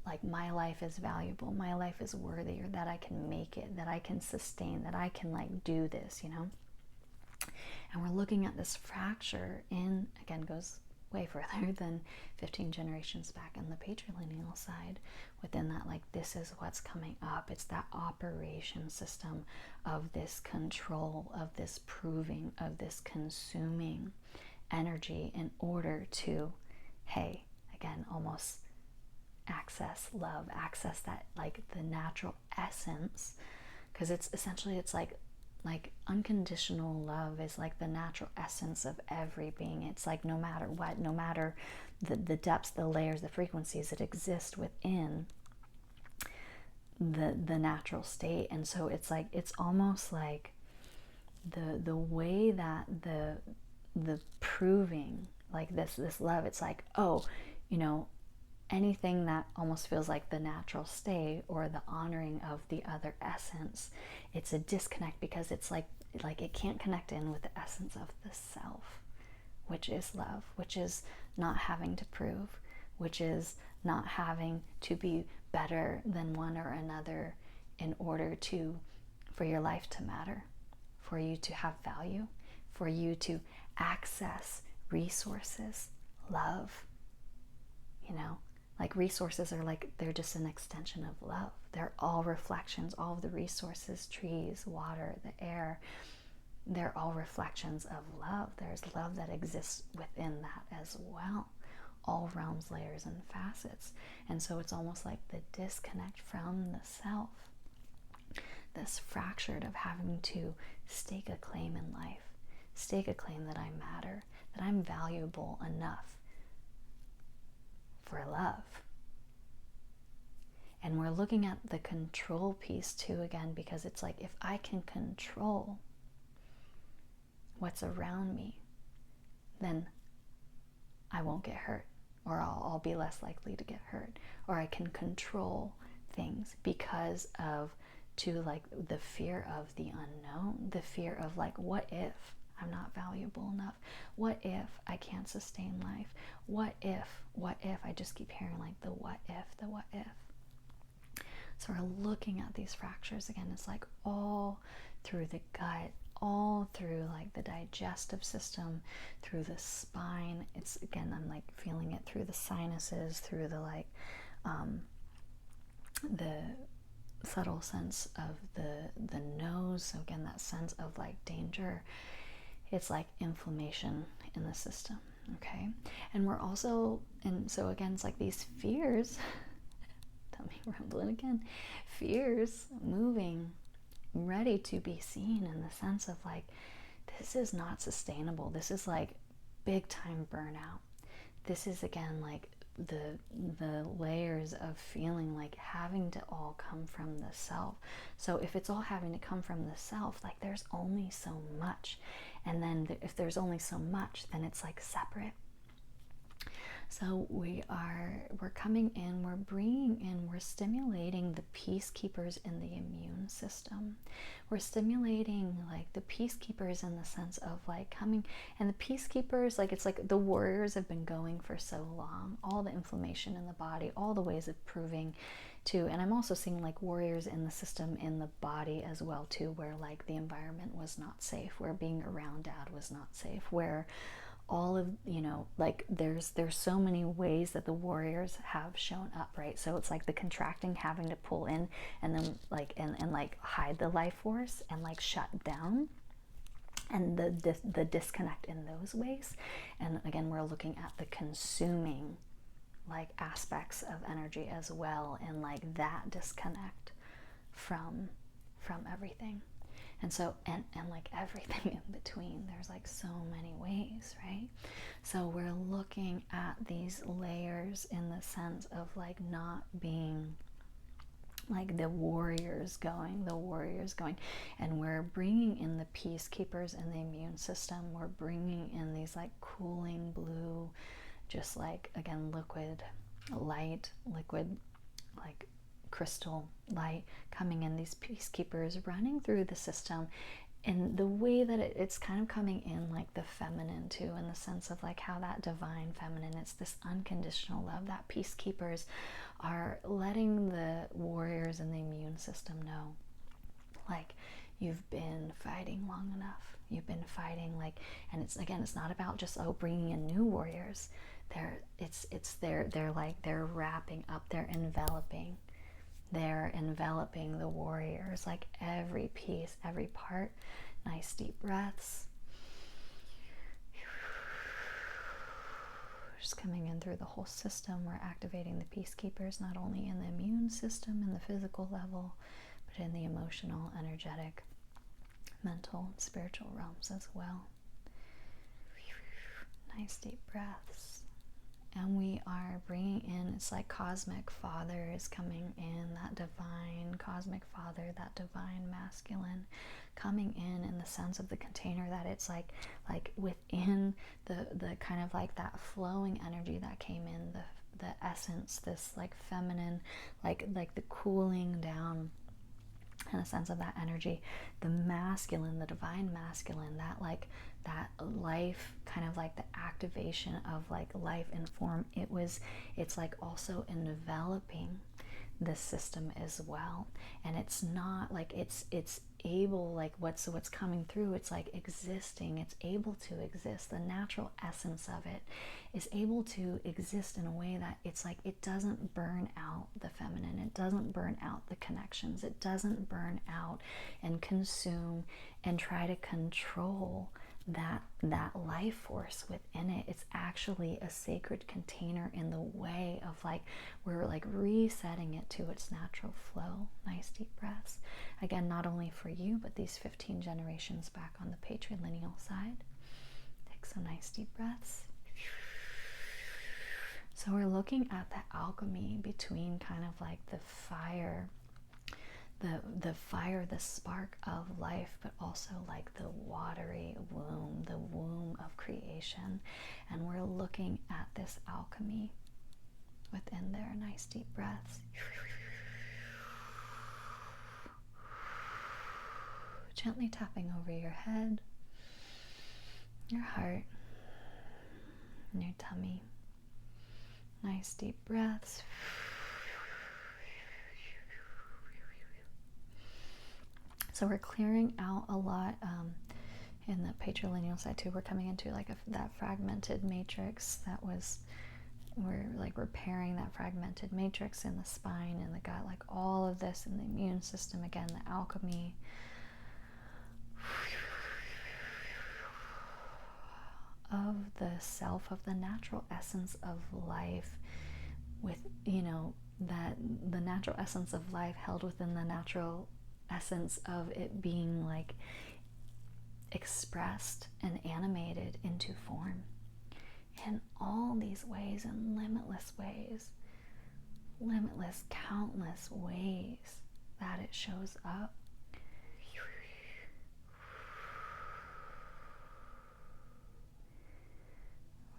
like my life is valuable, my life is worthy, or that I can make it, that I can sustain, that I can like do this, you know. And we're looking at this fracture in, again, goes way further than 15 generations back on the patrilineal side. Within that, like, this is what's coming up. It's that operation system of this control, of this proving, of this consuming energy in order to, hey, again, almost access love, access that like the natural essence, because it's essentially, it's like unconditional love is like the natural essence of every being. It's like no matter what, no matter the depths, the layers, the frequencies that exist within the natural state. And so it's like, it's almost like the way that the proving like this love, it's like, oh, you know, anything that almost feels like the natural state or the honoring of the other essence, it's a disconnect, because it's like it can't connect in with the essence of the self, which is love, which is not having to prove, which is not having to be better than one or another in order to, for your life to matter, for you to have value, for you to access resources, love, you know. Like resources are like, they're just an extension of love. They're all reflections, all of the resources, trees, water, the air, they're all reflections of love. There's love that exists within that as well. All realms, layers, and facets. And so it's almost like the disconnect from the self. This fractured of having to stake a claim in life. Stake a claim that I matter, that I'm valuable enough for love. And we're looking at the control piece too, again, because it's like, if I can control what's around me, then I won't get hurt, or I'll be less likely to get hurt, or I can control things because of, to like the fear of the unknown, the fear of like, what if I'm not valuable enough? What if I can't sustain life? What if I just keep hearing like the what if. So we're looking at these fractures again. It's like all through the gut, all through like the digestive system, through the spine. It's, again, I'm like feeling it through the sinuses, through the like the subtle sense of the nose. So again, that sense of like danger. It's like inflammation in the system. Okay. And we're also, and so again, it's like these fears, tell me rambling again, fears moving, ready to be seen, in the sense of like, this is not sustainable. This is like big time burnout. This is, again, like the layers of feeling like having to all come from the self. So if it's all having to come from the self, like there's only so much. And then if there's only so much, then it's like separate. So we're coming in, we're bringing in, we're stimulating the peacekeepers in the immune system. We're stimulating like the peacekeepers in the sense of like coming, and the peacekeepers, like it's like the warriors have been going for so long, all the inflammation in the body, all the ways of proving to, and I'm also seeing like warriors in the system, in the body as well too, where like the environment was not safe, where being around dad was not safe, where all of, like there's so many ways that the warriors have shown up, right? So it's like the contracting, having to pull in, and then like and like hide the life force and like shut down, and the disconnect in those ways. And again, we're looking at the consuming like aspects of energy as well, and like that disconnect from everything. And so and like everything in between, there's like so many ways, right? So we're looking at these layers in the sense of like not being like the warriors going, and we're bringing in the peacekeepers in the immune system. We're bringing in these like cooling blue, just like, again, liquid like crystal light coming in, these peacekeepers running through the system in the way that it's kind of coming in like the feminine too, in the sense of like how that divine feminine, it's this unconditional love that peacekeepers are letting the warriors in the immune system know, like, you've been fighting long enough, you've been fighting, like, and it's, again, it's not about just bringing in new warriors. They're wrapping up, they're enveloping the warriors, like every piece, every part. Nice deep breaths. Just coming in through the whole system. We're activating the peacekeepers, not only in the immune system and the physical level, but in the emotional, energetic, mental, and spiritual realms as well. Nice deep breaths. And we are bringing in, it's like cosmic father is coming in, that divine cosmic father, that divine masculine coming in the sense of the container, that it's like within the kind of like that flowing energy that came in, the essence, this like feminine, like the cooling down in a sense of that energy, the masculine, the divine masculine, that like that life, kind of like the activation of like life in form. It's like also enveloping this system as well. And it's not like it's able, like what's coming through, it's like existing, it's able to exist. The natural essence of it is able to exist in a way that it's like it doesn't burn out the feminine, it doesn't burn out the connections, it doesn't burn out and consume and try to control that life force within it. It's actually a sacred container in the way of like we're like resetting it to its natural flow. Nice deep breaths. Again, not only for you, but these 15 generations back on the patrilineal side. Take some nice deep breaths. So we're looking at the alchemy between kind of like the fire, the spark of life, but also like the watery womb, the womb of creation. And we're looking at this alchemy within there. Nice deep breaths. Gently tapping over your head, your heart, and your tummy. Nice deep breaths. So we're clearing out a lot in the patrilineal side too. We're coming into like that fragmented matrix we're like repairing that fragmented matrix in the spine and the gut, like all of this in the immune system. Again, the alchemy. Of the self, of the natural essence of life, with, that the natural essence of life held within the natural essence of it being like expressed and animated into form in all these ways, in limitless countless ways that it shows up.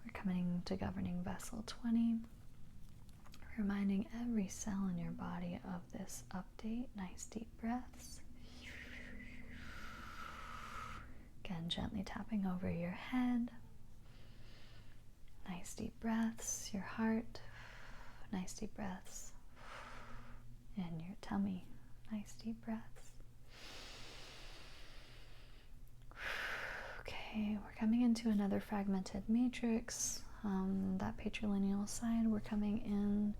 We're coming to governing vessel 20, reminding every cell in your body of this update. Nice deep breaths. Again, gently tapping over your head. Nice deep breaths. Your heart. Nice deep breaths. And your tummy. Nice deep breaths. Okay. Okay, we're coming into another fragmented matrix. That patrilineal side, we're coming in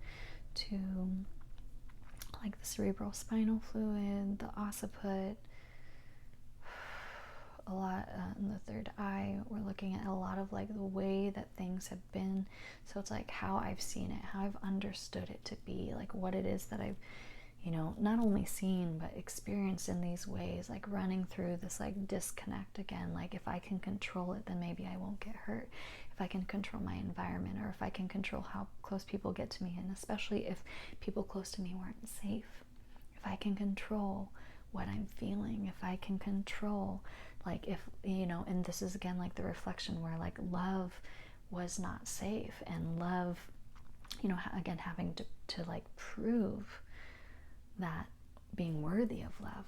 to like the cerebral spinal fluid, the occiput, a lot in the third eye. We're looking at a lot of like the way that things have been. So it's like how I've seen it, how I've understood it to be, like what it is that I've, you know, not only seen but experienced in these ways, like running through this like disconnect again. Like if I can control it, then maybe I won't get hurt. If I can control my environment, or if I can control how close people get to me, and especially if people close to me weren't safe. If I can control what I'm feeling, if I can control, like if, you know, and this is again like the reflection where like love was not safe, and love, you know, again having to like prove that being worthy of love.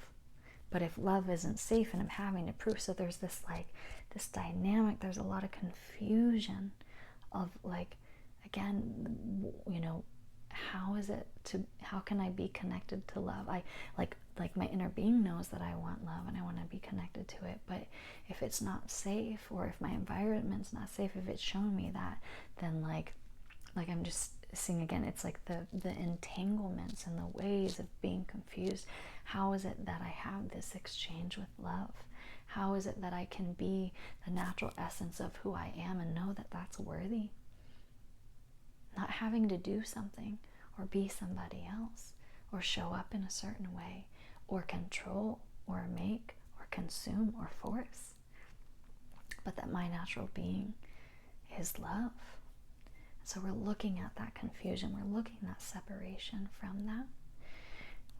But if love isn't safe and I'm having to prove, so there's this like this dynamic, there's a lot of confusion of like, again, you know, how can I be connected to love? I like my inner being knows that I want love and I want to be connected to it, but if it's not safe, or if my environment's not safe, if it's showing me that, then like I'm just seeing again, it's like the entanglements and the ways of being confused. How is it that I have this exchange with love? How is it that I can be the natural essence of who I am and know that that's worthy? Not having to do something or be somebody else or show up in a certain way or control or make or consume or force, but that my natural being is love. So we're looking at that confusion, we're looking at that separation from that.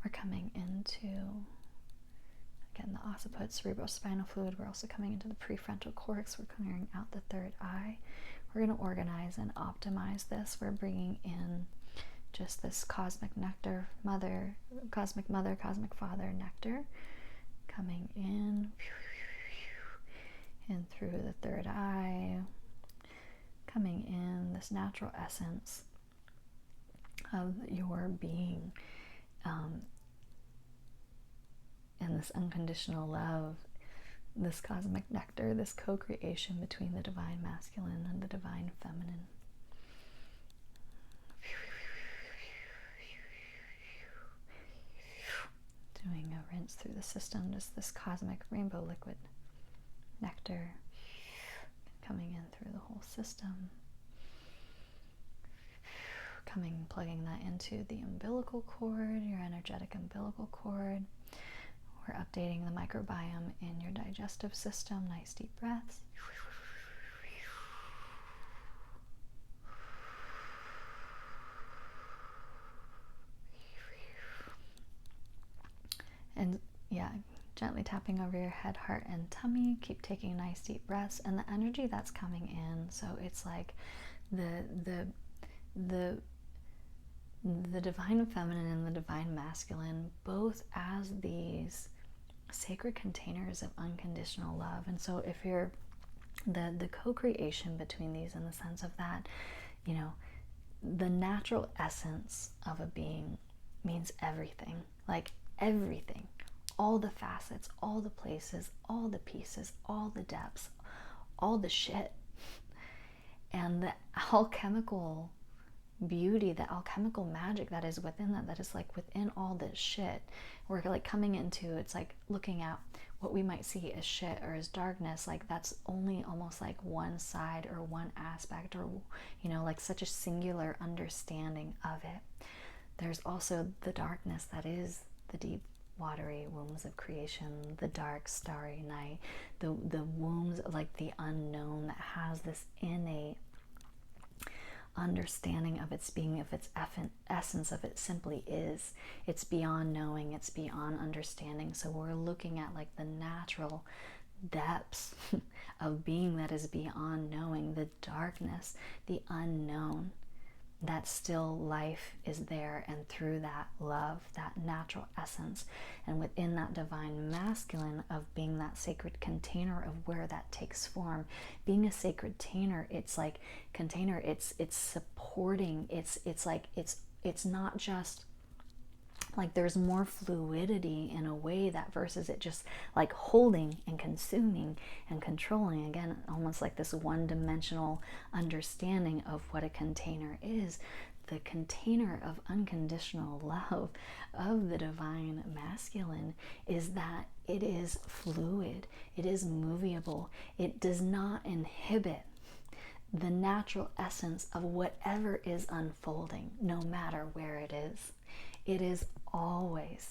We're coming into, again, the occiput, cerebral spinal fluid. We're also coming into the prefrontal cortex. We're clearing out the third eye. We're going to organize and optimize this. We're bringing in just this cosmic nectar, cosmic mother, cosmic father nectar, coming in through the third eye, coming in this natural essence of your being, and this unconditional love, this cosmic nectar, this co-creation between the divine masculine and the divine feminine. Doing a rinse through the system, just this cosmic rainbow liquid nectar coming in through the whole system. Plugging that into the umbilical cord, your energetic umbilical cord. We're updating the microbiome in your digestive system. Nice deep breaths. And yeah, gently tapping over your head, heart, and tummy. Keep taking nice deep breaths, and the energy that's coming in. So it's like the divine feminine and the divine masculine, both as these sacred containers of unconditional love. And so if you're the co-creation between these, in the sense of that, you know, the natural essence of a being means everything, like everything, all the facets, all the places, all the pieces, all the depths, all the shit. And the alchemical beauty, the alchemical magic that is within that is like within all this shit. We're like coming into, it's like looking at what we might see as shit or as darkness, like that's only almost like one side or one aspect, or, you know, like such a singular understanding of it. There's also the darkness that is the deep watery wombs of creation, the dark starry night, the wombs of like the unknown that has this innate understanding of its being, of its essence, of it simply is. It's beyond knowing, it's beyond understanding. So we're looking at like the natural depths of being that is beyond knowing, the darkness, the unknown, that still life is there, and through that love, that natural essence, and within that divine masculine of being that sacred container of where that takes form. Being a sacred container, it's like container, it's supporting, it's like it's not just like there's more fluidity in a way that versus it just like holding and consuming and controlling, again, almost like this one-dimensional understanding of what a container is. The container of unconditional love of the divine masculine is that it is fluid, it is movable, it does not inhibit the natural essence of whatever is unfolding, no matter where it is. It is always,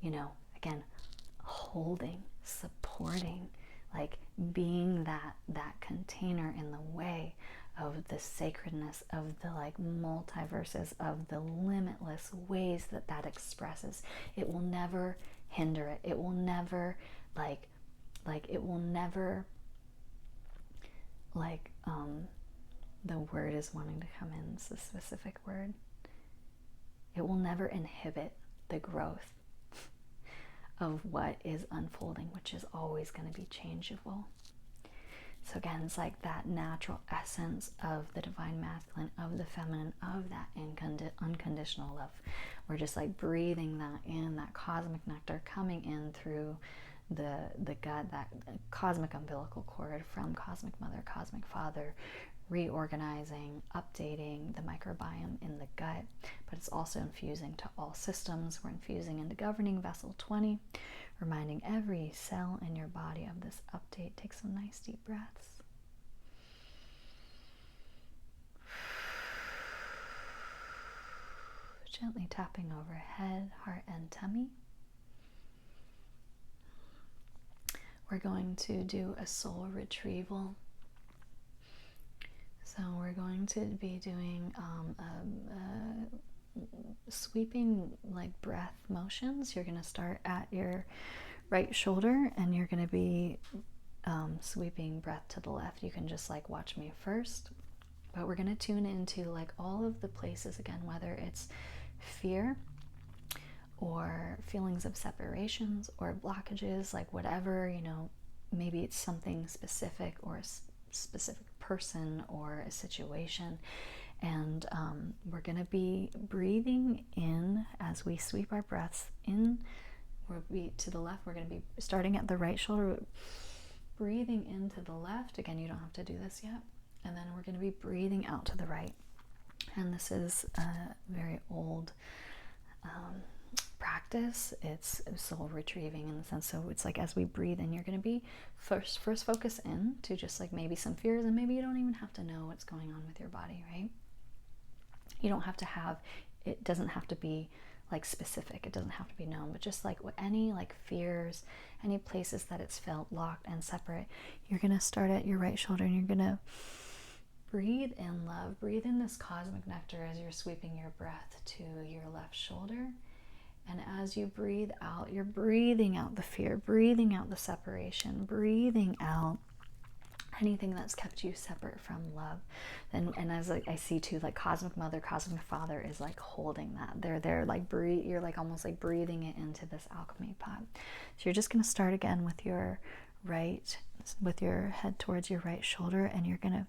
again, holding, supporting, like being that container in the way of the sacredness of the like multiverses, of the limitless ways that expresses. It will never hinder it. It will never it will never the word is wanting to come in, it's a specific word. It will never inhibit the growth of what is unfolding, which is always going to be changeable. So again, it's like that natural essence of the divine masculine, of the feminine, of that unconditional love. We're just like breathing that in, that cosmic nectar coming in through the gut, that cosmic umbilical cord from cosmic mother, cosmic father, reorganizing, updating the microbiome in the gut, but it's also infusing to all systems. We're infusing into governing vessel 20, reminding every cell in your body of this update. Take some nice deep breaths. Gently tapping over head, heart, and tummy. We're going to do a soul retrieval. So we're going to be doing sweeping like breath motions. You're going to start at your right shoulder and you're going to be sweeping breath to the left. You can just like watch me first, but we're going to tune into like all of the places again, whether it's fear or feelings of separations or blockages, like whatever, maybe it's something specific or a specific person or a situation. And we're going to be breathing in as we sweep our breaths in. We'll be to the left. We're going to be starting at the right shoulder, breathing into the left. Again, you don't have to do this yet. And then we're going to be breathing out to the right. And this is a very old practice. It's soul retrieving in the sense, so it's like as we breathe in, you're going to be first focus in to just like maybe some fears, and maybe you don't even have to know what's going on with your body, right? You don't have to have, it doesn't have to be like specific, it doesn't have to be known, but just like any like fears, any places that it's felt locked and separate, you're going to start at your right shoulder and you're going to breathe in love, breathe in this cosmic nectar as you're sweeping your breath to your left shoulder. And as you breathe out, you're breathing out the fear, breathing out the separation, breathing out anything that's kept you separate from love. And as like I see too, like cosmic mother, cosmic father is like holding that. They're like you're like almost like breathing it into this alchemy pot. So you're just going to start again with your right, with your head towards your right shoulder, and you're going to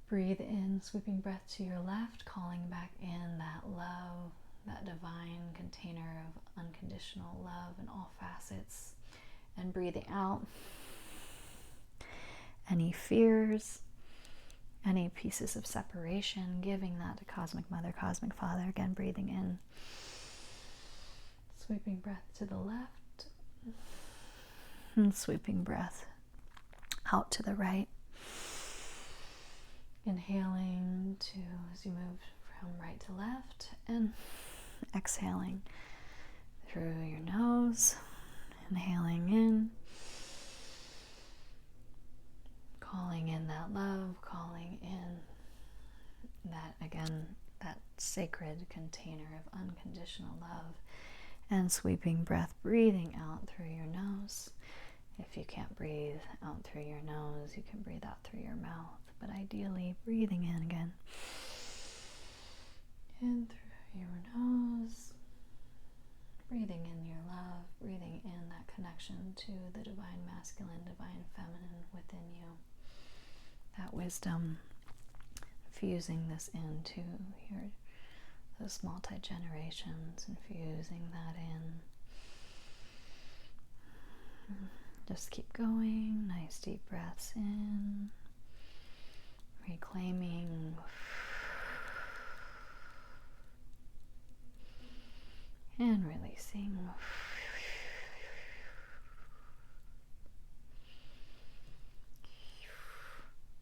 breathe in, sweeping breath to your left, calling back in that love, that divine container of unconditional love in all facets. And breathing out any fears, any pieces of separation, giving that to cosmic mother, cosmic father. Again, breathing in, sweeping breath to the left, and sweeping breath out to the right. Inhaling to as you move from right to left, and exhaling through your nose, inhaling in, calling in that love, calling in that, again, that sacred container of unconditional love, and sweeping breath, breathing out through your nose. If you can't breathe out through your nose, you can breathe out through your mouth. But ideally, breathing in again. In through your nose. Breathing in your love. Breathing in that connection to the divine masculine, divine feminine within you. That wisdom. Fusing this into your those multi-generations, infusing that in. Just keep going. Nice deep breaths in. Reclaiming. And releasing.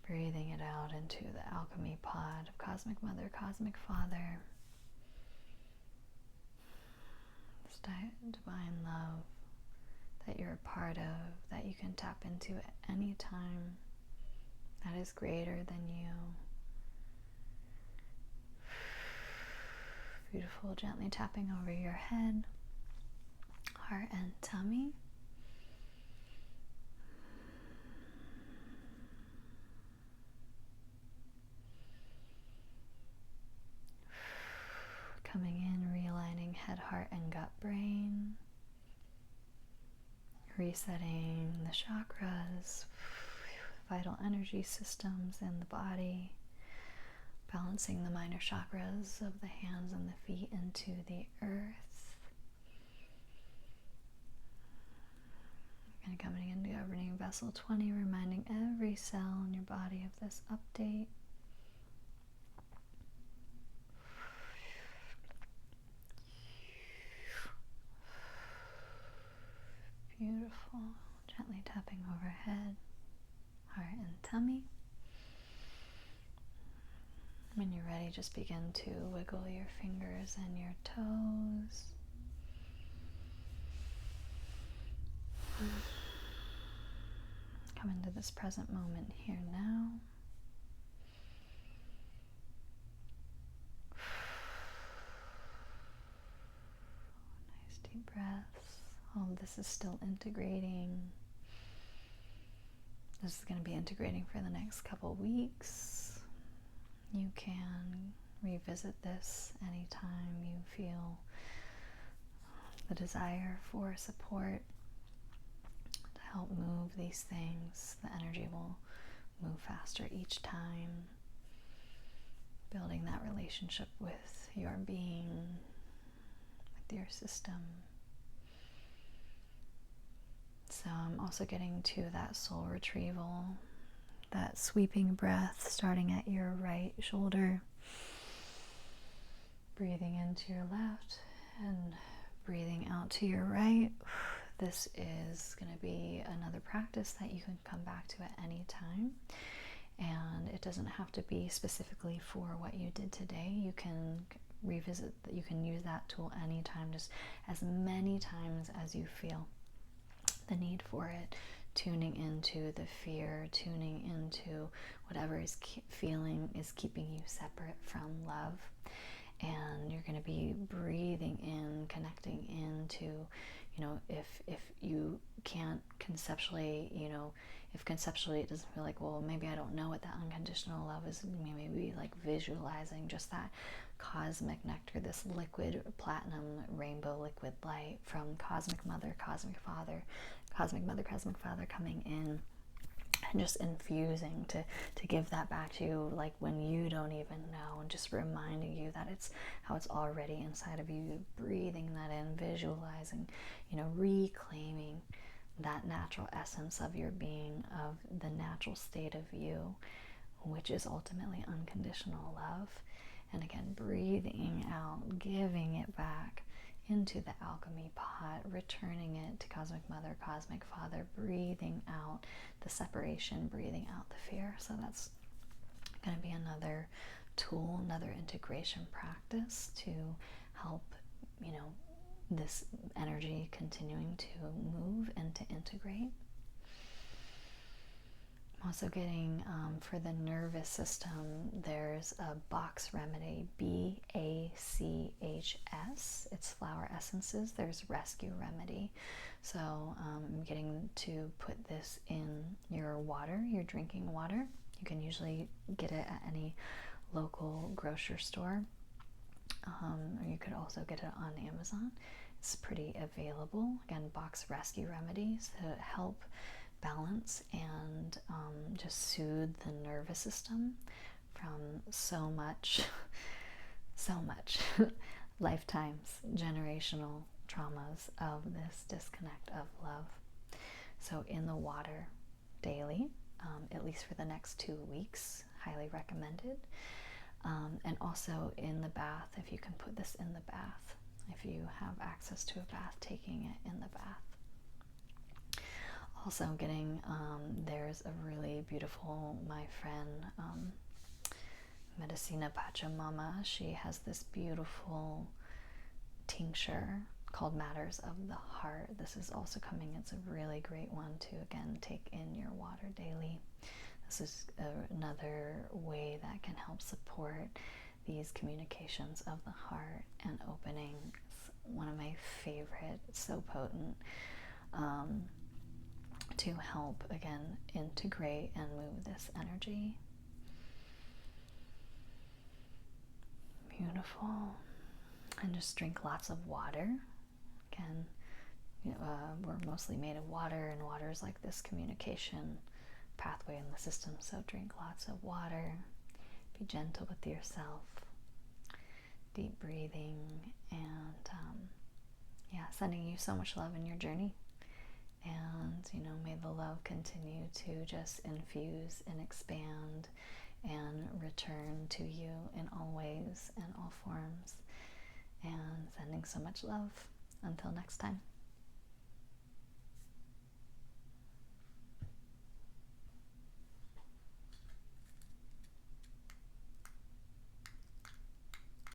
Breathing it out into the alchemy pod of Cosmic Mother, Cosmic Father. This divine love that you're a part of, that you can tap into at any time, that is greater than you. Beautiful, gently tapping over your head, heart and tummy. Coming in, realigning head, heart, and gut brain. Resetting the chakras, vital energy systems in the body. Balancing the minor chakras of the hands and the feet into the earth. And coming into governing vessel 20, reminding every cell in your body of this update. Beautiful. Gently tapping overhead, heart and tummy. When you're ready, just begin to wiggle your fingers and your toes. Come into this present moment here now. Nice deep breaths. All of this is still integrating. This is going to be integrating for the next couple weeks. You can revisit this anytime you feel the desire for support to help move these things. The energy will move faster each time. Building that relationship with your being, with your system. So I'm also getting to that soul retrieval, that sweeping breath starting at your right shoulder, breathing into your left and breathing out to your right. This is going to be another practice that you can come back to at any time, and it doesn't have to be specifically for what you did today. You can revisit, you can use that tool anytime, just as many times as you feel the need for it, tuning into the fear, tuning into whatever is feeling is keeping you separate from love. And you're going to be breathing in, connecting into, if you can't conceptually, if conceptually it doesn't feel like, well, maybe I don't know what that unconditional love is, maybe like visualizing just that cosmic nectar, this liquid platinum rainbow liquid light from Cosmic Mother, Cosmic Father, Cosmic Mother, Cosmic Father coming in and just infusing to give that back to you, like when you don't even know, and just reminding you that it's how it's already inside of you, breathing that in, visualizing, reclaiming that natural essence of your being, of the natural state of you, which is ultimately unconditional love. And again, breathing out, giving it back into the alchemy pot, returning it to Cosmic Mother, Cosmic Father, breathing out the separation, breathing out the fear. So that's going to be another tool, another integration practice to help, this energy continuing to move and to integrate. I'm also getting, for the nervous system, there's a box remedy, BACHS. It's flower essences. There's rescue remedy. So I'm getting to put this in your water, your drinking water. You can usually get it at any local grocery store. Or you could also get it on Amazon. It's pretty available. Again, box rescue remedies to help balance and just soothe the nervous system from so much so much lifetimes, generational traumas of this disconnect of love. So in the water daily, at least for the next 2 weeks, highly recommended. And also in the bath, if you can put this in the bath, if you have access to a bath, taking it in the bath. Also getting, there's a really beautiful, my friend, Medicina Pachamama, she has this beautiful tincture called Matters of the Heart. This is also coming. It's a really great one to, again, take in your water daily. This is another way that can help support these communications of the heart and opening. It's one of my favorite, so potent, to help, again, integrate and move this energy. Beautiful. And just drink lots of water. Again, we're mostly made of water, and water is like this communication pathway in the system, so drink lots of water. Be gentle with yourself. Deep breathing, and sending you so much love in your journey. And, may the love continue to just infuse and expand and return to you in all ways and all forms. And sending so much love. Until next time.